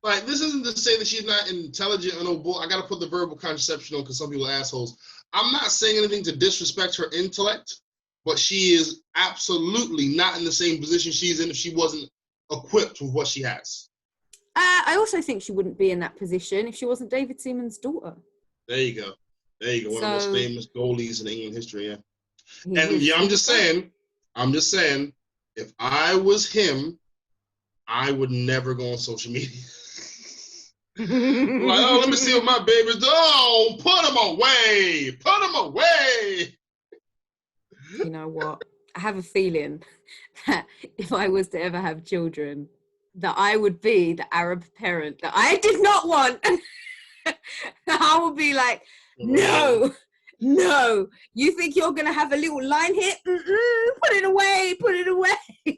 Like, this isn't to say that she's not intelligent or no bull. I gotta put the verbal contraception on because some people are assholes. I'm not saying anything to disrespect her intellect, but she is absolutely not in the same position she's in if she wasn't equipped with what she has. I also think she wouldn't be in that position if she wasn't David Seaman's daughter. There you go. One of the most famous goalies in England history, yeah. And yeah, I'm just saying, if I was him, I would never go on social media. Like, oh, let me see what my baby's doing. Oh, put him away. You know what? I have a feeling that if I was to ever have children, that I would be the Arab parent that I did not want. I would be like, no, you think you're going to have a little line here? Put it away.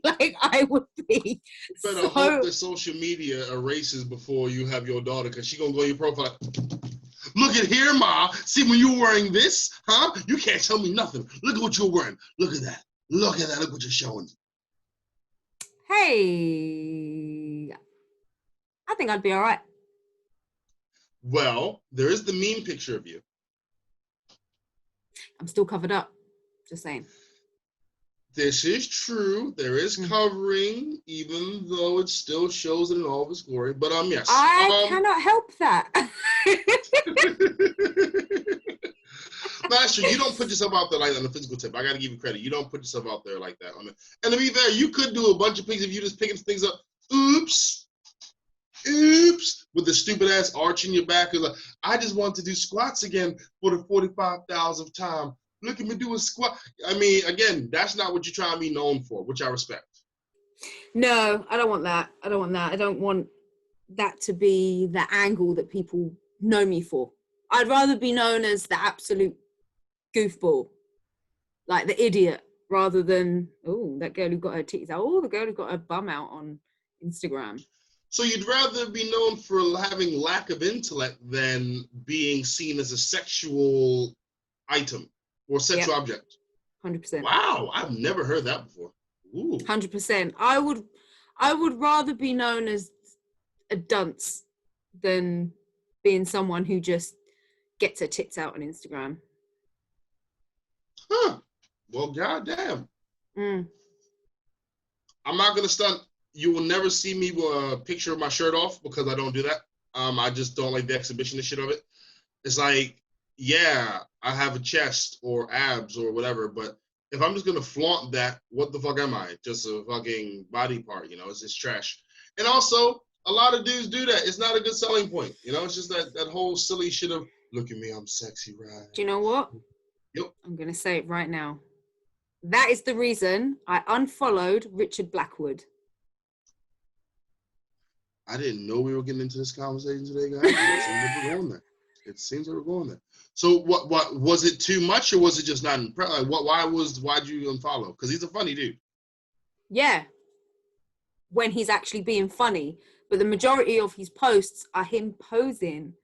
Like, I would be. You better hope that social media erases before you have your daughter, because she's going to go to your profile. Look at here, Ma. See, when you're wearing this, huh? You can't tell me nothing. Look at what you're wearing. Look at that. Look what you're showing. Hey, I think I'd be all right. Well, there is the meme picture of you. I'm still covered up. Just saying. This is true. There is covering, even though it still shows it in all of its glory. But yes. I cannot help that. No, that's true. You don't put yourself out there like that on a physical tip. I got to give you credit. You don't put yourself out there like that. And to be fair, you could do a bunch of things if you just picking things up. Oops. With the stupid ass arch in your back. Like, I just want to do squats again for the 45,000th time. Look at me doing squat. I mean, again, that's not what you're trying to be known for, which I respect. No, I don't want that. I don't want that to be the angle that people know me for. I'd rather be known as the absolute goofball, like the idiot, rather than, oh, that girl who got her titties out. Oh, the girl who got her bum out on Instagram. So you'd rather be known for having lack of intellect than being seen as a sexual item or sexual object? 100%. Wow, I've never heard that before. Ooh. 100%. I would rather be known as a dunce than being someone who just gets her tits out on Instagram. Huh. Well, goddamn. Mm. I'm not gonna stunt. You will never see me with a picture of my shirt off because I don't do that. I just don't like the exhibition and shit of it. It's like, yeah, I have a chest or abs or whatever, but if I'm just gonna flaunt that, what the fuck am I? Just a fucking body part, you know? It's just trash. And also, a lot of dudes do that. It's not a good selling point, you know? It's just that whole silly shit of look at me, I'm sexy, right? Do you know what? Yep. I'm gonna say it right now. That is the reason I unfollowed Richard Blackwood. I didn't know we were getting into this conversation today, guys. It seems like we're going there. It seems like we're going there. So, what was it too much, or was it just not? Like, why'd you unfollow? Because he's a funny dude. Yeah, when he's actually being funny, but the majority of his posts are him posing,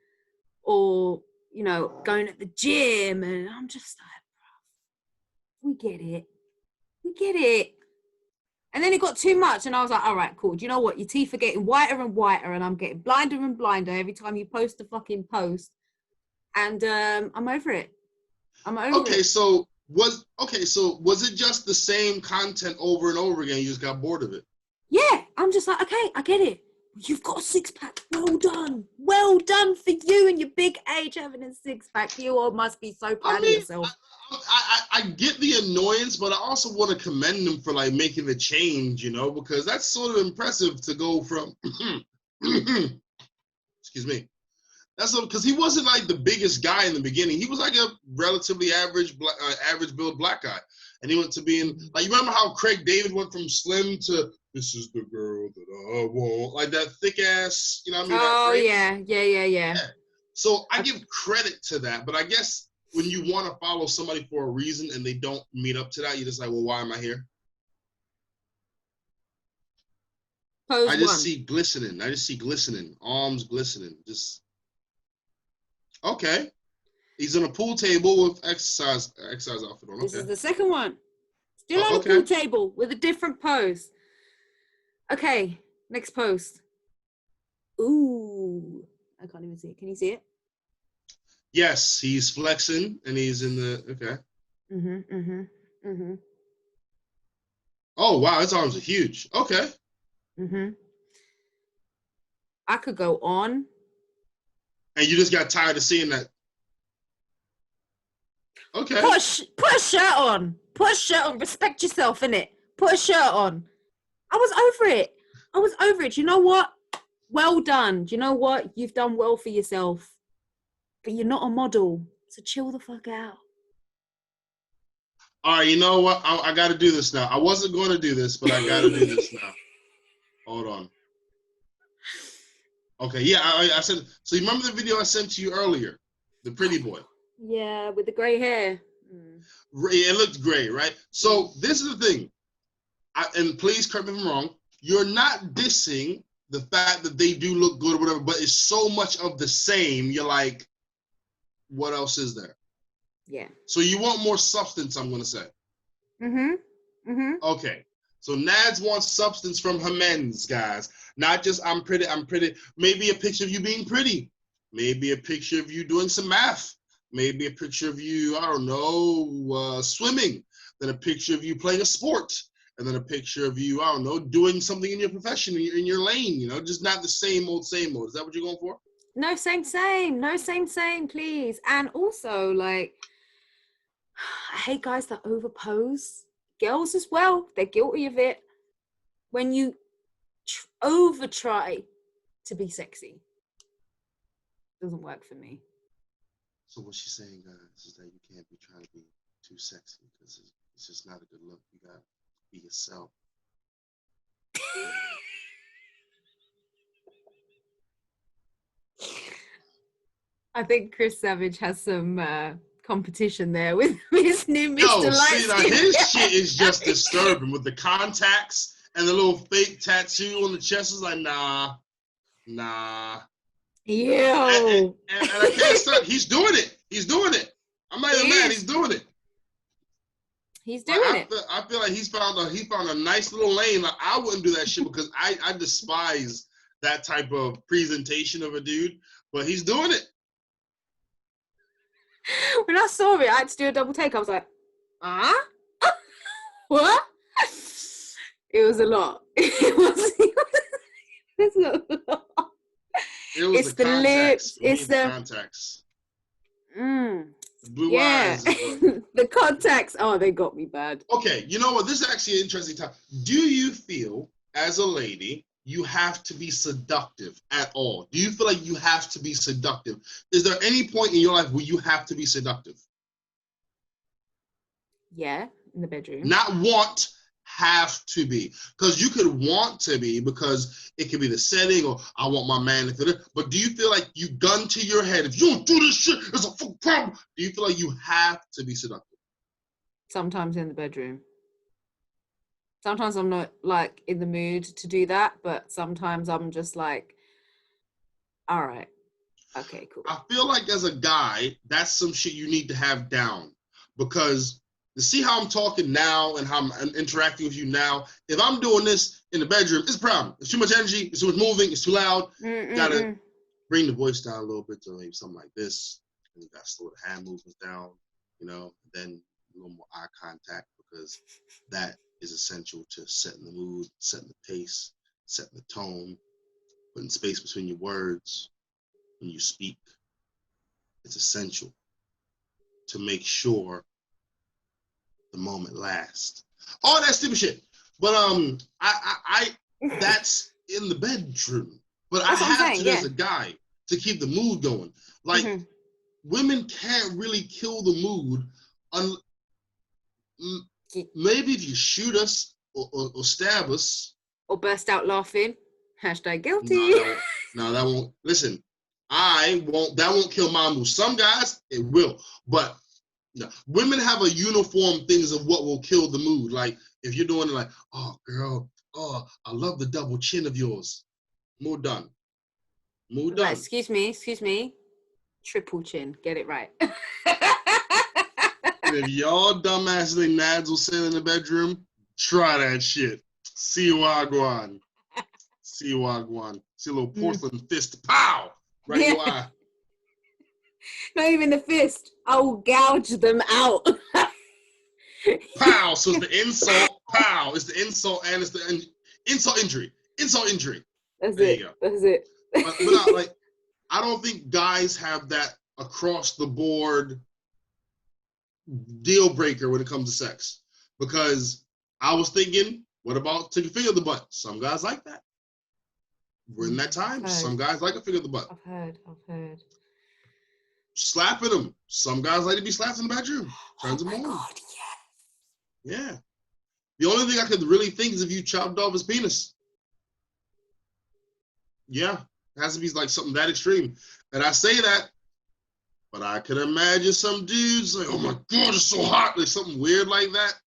or you know, going at the gym, and I'm just like, we get it. And then it got too much, and I was like, all right, cool. Do you know what? Your teeth are getting whiter and whiter, and I'm getting blinder and blinder every time you post a fucking post. And I'm over it. Okay, so was it just the same content over and over again? You just got bored of it? Yeah, I'm just like, okay, I get it. You've got a six-pack. Well done for you and your big age having a six-pack. You all must be so proud of yourself. I get the annoyance, but I also want to commend him for like making the change, you know, because that's sort of impressive to go from. Excuse me. That's because he wasn't like the biggest guy in the beginning. He was like a relatively average build black guy, and he went to being like, you remember how Craig David went from slim to this is the girl that I want, like that thick ass, you know what I mean? Oh yeah. So I give credit to that, but I guess when you want to follow somebody for a reason and they don't meet up to that, you're just like, well, why am I here? I just see glistening, arms glistening. Just okay. He's on a pool table with exercise outfit on. Okay. This is the second one. Still on a pool table with a different pose. Okay, next post. Ooh, I can't even see it. Can you see it? Yes, he's flexing and he's in the Oh wow, his arms are huge. Okay. I could go on. And you just got tired of seeing that. Okay. Put a shirt on. Put a shirt on. Respect yourself, innit? Put a shirt on. I was over it. You know what? Well done. Do you know what? You've done well for yourself. But you're not a model. So chill the fuck out. All right, you know what? I got to do this now. I wasn't going to do this, but I got to do this now. Hold on. Okay, yeah, I said, so you remember the video I sent to you earlier? The pretty boy. Yeah, with the gray hair. It looked great, right? So this is the thing. And please correct me if I'm wrong. You're not dissing the fact that they do look good or whatever, but it's so much of the same. You're like, what else is there? Yeah. So you want more substance, I'm going to say. Okay. So Nads wants substance from her men's, guys. Not just I'm pretty. Maybe a picture of you being pretty. Maybe a picture of you doing some math. Maybe a picture of you, I don't know, swimming. Then a picture of you playing a sport. And then a picture of you, I don't know, doing something in your profession, in your lane, you know, just not the same old. Is that what you're going for? No, same. No, same, please. And also, like, I hate guys that overpose. Girls as well, they're guilty of it. When you over try to be sexy, doesn't work for me. So what she's saying, guys, is that you can't be trying to be too sexy because it's just not a good look. You gotta be yourself. I think Chris Savage has some competition there with his new Mr. Lightskin. His shit is just disturbing with the contacts and the little fake tattoo on the chest. Is like, nah. Yo. And I can't stop. He's doing it. I'm not even mad. He's doing it. I feel like he found a nice little lane. Like, I wouldn't do that shit because I despise that type of presentation of a dude, but he's doing it. When I saw it, I had to do a double take. I was like, what? It was a lot. It was a lot. It was It's the lips. It's the contacts. The blue eyes. The contacts. Oh, they got me bad. Okay, you know what? This is actually an interesting time. Do you feel, as a lady, you have to be seductive at all? Do you feel like you have to be seductive? Is there any point in your life where you have to be seductive? Yeah, in the bedroom. Not want, have to be. Because you could want to be because it could be the setting or I want my man to do it. But do you feel like you gun to your head, if you don't do this shit, it's a fucking problem? Do you feel like you have to be seductive? Sometimes in the bedroom. Sometimes I'm not like in the mood to do that, but sometimes I'm just like, all right, okay, cool. I feel like as a guy, that's some shit you need to have down, because to see how I'm talking now and how I'm interacting with you now, if I'm doing this in the bedroom, it's a problem. It's too much energy, it's too much moving, it's too loud. Gotta bring the voice down a little bit to maybe something like this. And you gotta slow the hand movements down, you know, then a little more eye contact, because that is essential to setting the mood, setting the pace, setting the tone, putting space between your words when you speak. It's essential to make sure the moment lasts. All that stupid shit. But I that's in the bedroom. But I have to, as a guy, to keep the mood going. Like, women can't really kill the mood maybe if you shoot us or stab us. Or burst out laughing. Hashtag guilty. No, that won't. Listen, that won't kill my mood. Some guys, it will. But no, women have a uniform things of what will kill the mood. Like, if you're doing it like, oh, girl, oh, I love the double chin of yours. Mood done. Mood done. Right, excuse me. Triple chin. Get it right. If y'all dumbasses and nads will sit in the bedroom, try that shit. See wagwan. See wagwan. See a little porcelain fist. Pow! Right in your eye. Not even the fist. I'll gouge them out. Pow! So it's the insult. Pow! It's the insult and it's the insult injury. Insult injury. That's there it. You go. That's it. But I don't think guys have that across the board deal breaker when it comes to sex. Because I was thinking, what about taking a finger in the butt? Some guys like that. We're in that time. Some guys like a finger in the butt. I've heard. Slapping them. Some guys like to be slapped in the bedroom. Turns them on. God, yes. Yeah. The only thing I could really think is if you chopped off his penis. Yeah. It has to be like something that extreme. And I say that, but I could imagine some dudes like, oh my God, it's so hot. Like something weird like that.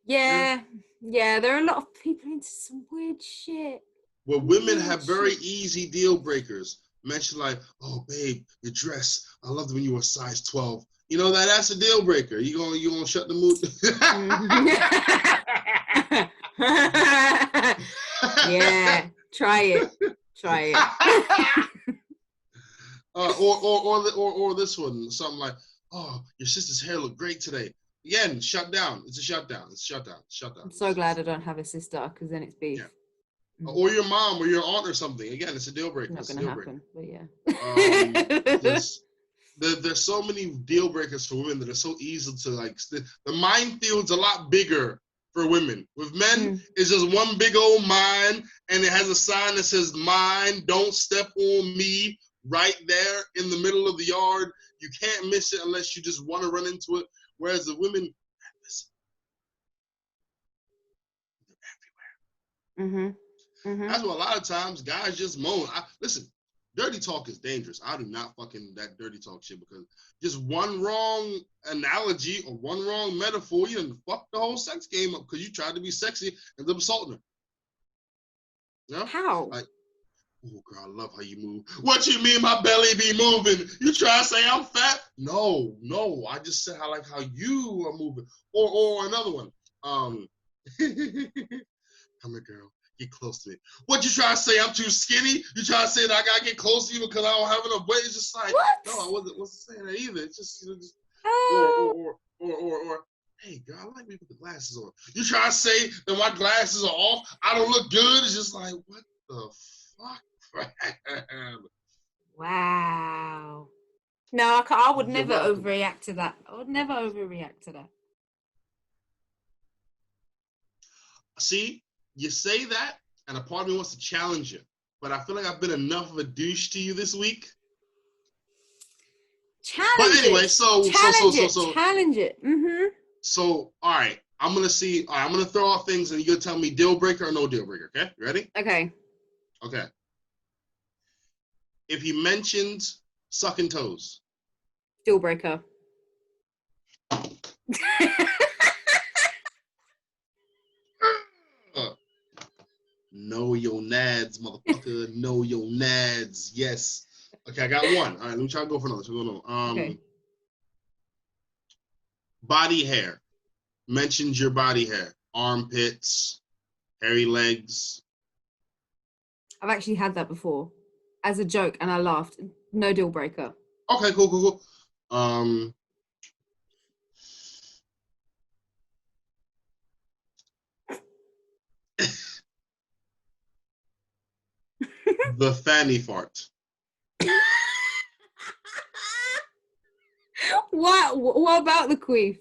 Yeah, there are a lot of people into some weird shit. Well, women have very easy deal breakers. Mention like, oh babe, your dress. I loved it when you were size 12. You know that's a deal breaker. You gonna shut the mood? Yeah, try it. Or this one, something like, oh, your sister's hair looked great today. Again, shut down. It's a shutdown. I'm so glad I don't have a sister, because then it's beef. Yeah. Or your mom or your aunt or something. Again, it's a deal breaker. Not going to happen, but yeah. There's so many deal breakers for women that are so easy to like. The minefield's a lot bigger for women. With men, it's just one big old mine, and it has a sign that says "Mine, don't step on me." Right there in the middle of the yard. You can't miss it unless you just want to run into it. Whereas the women, they're everywhere. That's why a lot of times guys just moan. Listen, dirty talk is dangerous. I do not fucking that dirty talk shit, because just one wrong analogy or one wrong metaphor, you done fuck the whole sex game up because you tried to be sexy and then assaulting her. You know? How? Like, oh girl, I love how you move. What you mean my belly be moving? You try to say I'm fat? No. I just said I like how you are moving. Or another one. Come here, girl. get close to me. What you trying to say? I'm too skinny? You trying to say that I gotta get close to you because I don't have enough weight? It's just like, What? no, I wasn't saying that either. It's just, Oh. or hey girl, I like me with the glasses on. You trying to say that my glasses are off? I don't look good? It's just like, what the fuck? Wow. No, I would You're never welcome. overreact to that. I would never overreact to that. See, you say that, and a part of me wants to challenge you, but I feel like I've been enough of a douche to you this week. Challenge But anyway, it. Challenge it. Mm-hmm. So, all right, I'm gonna see. All right, I'm gonna throw out things, and you're gonna tell me deal breaker or no deal breaker. Okay, ready? Okay. Okay. If he mentions sucking toes, Deal breaker. know your nads, motherfucker. Know your nads. Yes. Okay, I got one. All right, let me try to go for another. Okay. Body hair. Mentions your body hair. Armpits, hairy legs. I've actually had that before as a joke and I laughed. No deal breaker. Okay, cool. The fanny fart. What about the queef?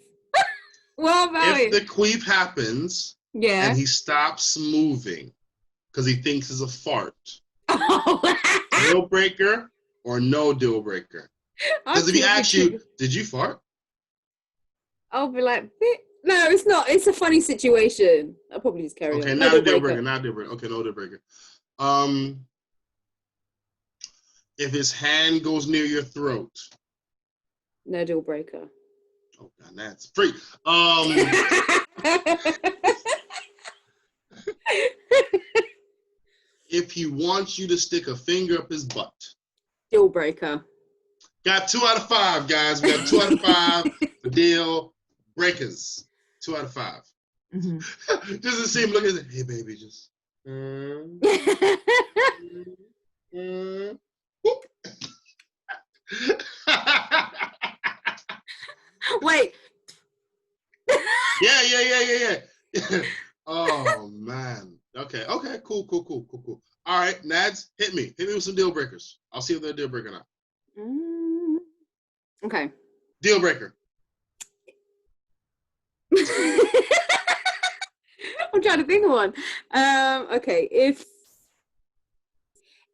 What about If it? the queef happens and he stops moving because he thinks it's a fart, deal breaker or no deal breaker? Because if he asks you, did you fart? I'll be like, no, it's not. It's a funny situation. I'll probably just carry on. Okay, not a deal breaker. Not a deal breaker. Okay, no deal breaker. If his hand goes near your throat. No deal breaker. Oh God, that's free. If he wants you to stick a finger up his butt. Deal breaker. Got 2 out of 5, guys. We got 2 out of 5 for deal breakers. 2 out of 5. Mm-hmm. Doesn't seem look at it. Hey baby, just. Wait. Yeah. Oh man. Okay. Cool. All right, Nads, hit me with some deal breakers. I'll see if they're a deal breaker or not. Okay. Deal breaker. I'm trying to think of one. Okay,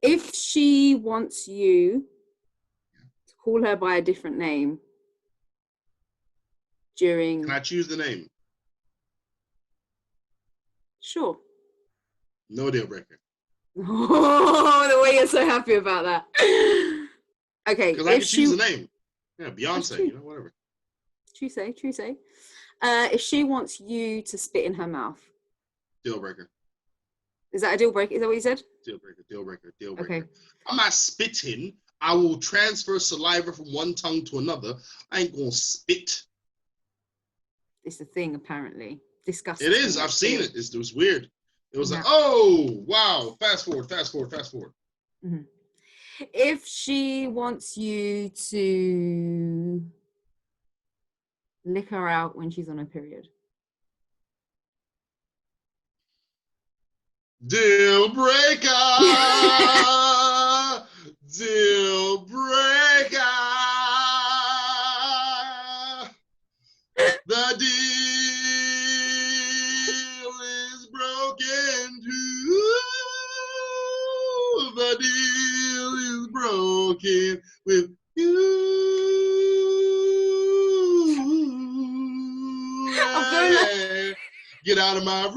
if she wants you to call her by a different name during. Can I choose the name? Sure. No deal breaker. Oh, the way you're so happy about that. Okay. Because I can choose the name. Yeah, Beyonce, whatever. True say. If she wants you to spit in her mouth. Deal breaker. Is that a deal breaker? Is that what you said? Deal breaker. Okay. I'm not spitting. I will transfer saliva from one tongue to another. I ain't gonna spit. It's a thing, apparently. Disgusting. It is. I've seen it. It was weird. It was Yeah. like, oh, wow. Fast forward. Mm-hmm. If she wants you to lick her out when she's on her period. Deal breaker. Deal breaker. The deal is broken too. The deal is broken with you. Get out of my room.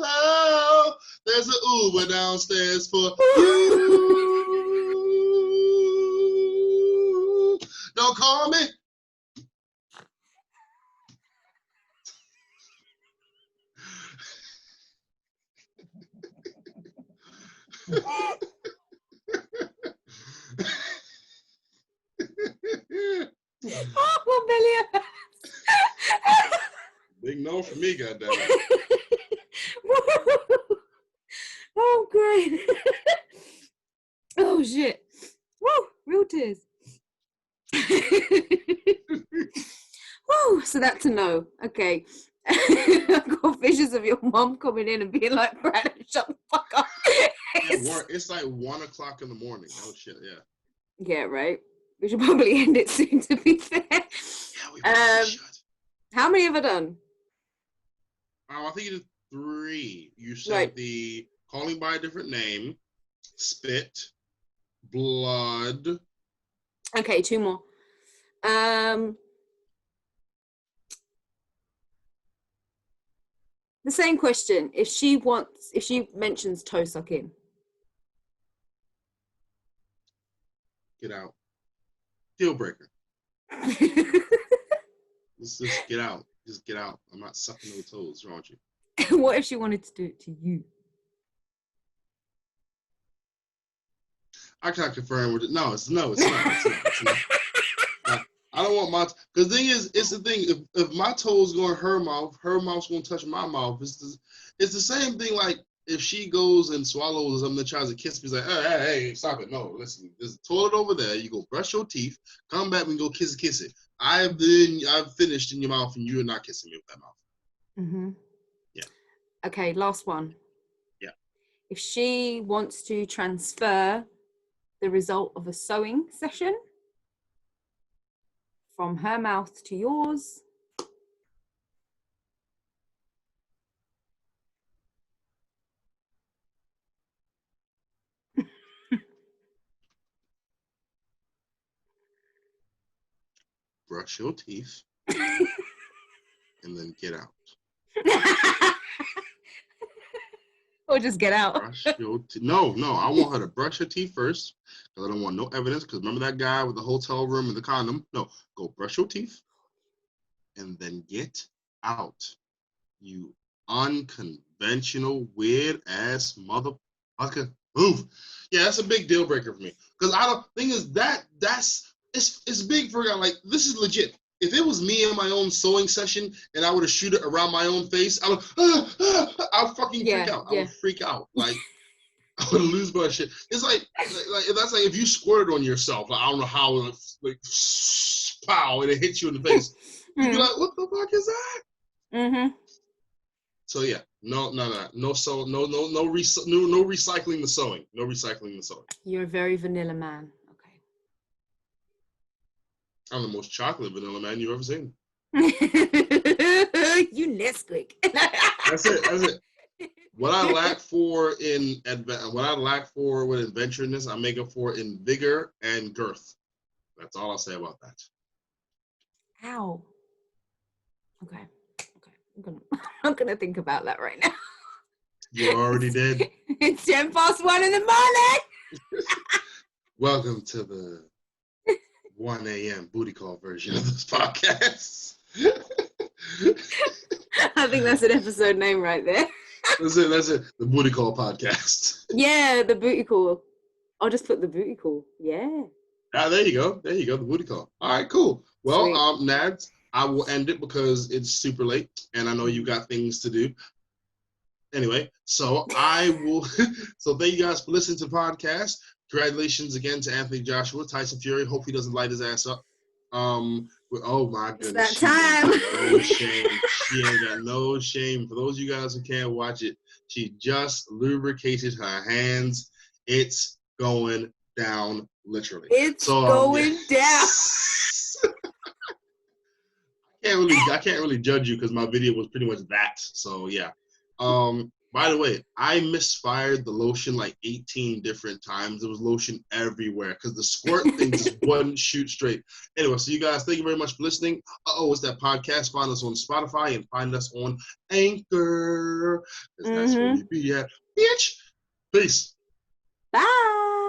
Oh, there's an Uber downstairs for you. Don't call me. Oh, 1 million. Big no for me, goddamn. Oh, great. Oh, shit. Woo, real tears. Woo, so that's a no. Okay. I've got visions of your mom coming in and being like, Brad, shut the fuck up. It's like 1 o'clock in the morning. Oh, shit, yeah. Yeah, right. We should probably end it soon, to be fair. Yeah, we probably should. How many have I done? I think you did 3. You said Right. the calling by a different name, spit, blood. Okay, 2 more. The same question. If she mentions toe sucking. Get out. Deal breaker. Let's just get out. Just get out. I'm not sucking no toes. What's wrong with you? What if she wanted to do it to you? I can't confirm with it. No, it's not. I don't want my. Because the thing is, it's the thing. If my toes go in her mouth's going to touch my mouth. It's the same thing. Like if she goes and swallows something that tries to kiss me, it's like, hey, stop it. No, listen. There's a toilet over there. You go brush your teeth. Come back and go kiss it. I've finished in your mouth, and you're not kissing me with that mouth. Mm-hmm. Yeah. Okay, last one. Yeah. If she wants to transfer the result of a sewing session from her mouth to yours. Brush your teeth and then get out. Or just get out. Brush your teeth. No, I want her to brush her teeth first because I don't want no evidence. Because remember that guy with the hotel room and the condom? No, go brush your teeth and then get out. You unconventional, weird ass motherfucker. Move. Yeah, that's a big deal breaker for me. Because thing is it's big for a guy. Like, this is legit. If it was me in my own sewing session and I would have shoot it around my own face, I'd fucking freak out. I would freak out. Like, I would lose my shit. It's like that's like if you squirted on yourself. Like, I don't know how, like pow, and it hits you in the face. You'd be like, what the fuck is that? Mm-hmm. So yeah, no recycling the sewing. No recycling the sewing. You're a very vanilla man. Okay. I'm the most chocolate vanilla man you've ever seen. You Nesquik. That's it. What I lack for with adventureness, I make up for in vigor and girth. That's all I'll say about that. Ow. Okay. I'm gonna think about that right now. You already did. It's 1:10 in the morning. Welcome to the 1 a.m. booty call version of this podcast. I think that's an episode name right there. That's it. The booty call podcast. Yeah, the booty call. I'll just put the booty call. Yeah. There you go. The booty call. All right, cool. Well, Sweet. Nads, I will end it because it's super late and I know you got things to do. Anyway, so I will. So thank you guys for listening to the podcast. Congratulations again to Anthony Joshua, Tyson Fury. Hope he doesn't light his ass up. Oh my goodness. It's that time. No shame. She ain't got no shame. For those of you guys who can't watch it, she just lubricated her hands. It's going down, literally. It's going down. I can't really judge you because my video was pretty much that. So yeah. By the way, I misfired the lotion like 18 different times. There was lotion everywhere because the squirt thing just wouldn't shoot straight. Anyway, so you guys, thank you very much for listening. It's that podcast. Find us on Spotify and find us on Anchor. Because that's where we be at. Bitch. Peace. Bye.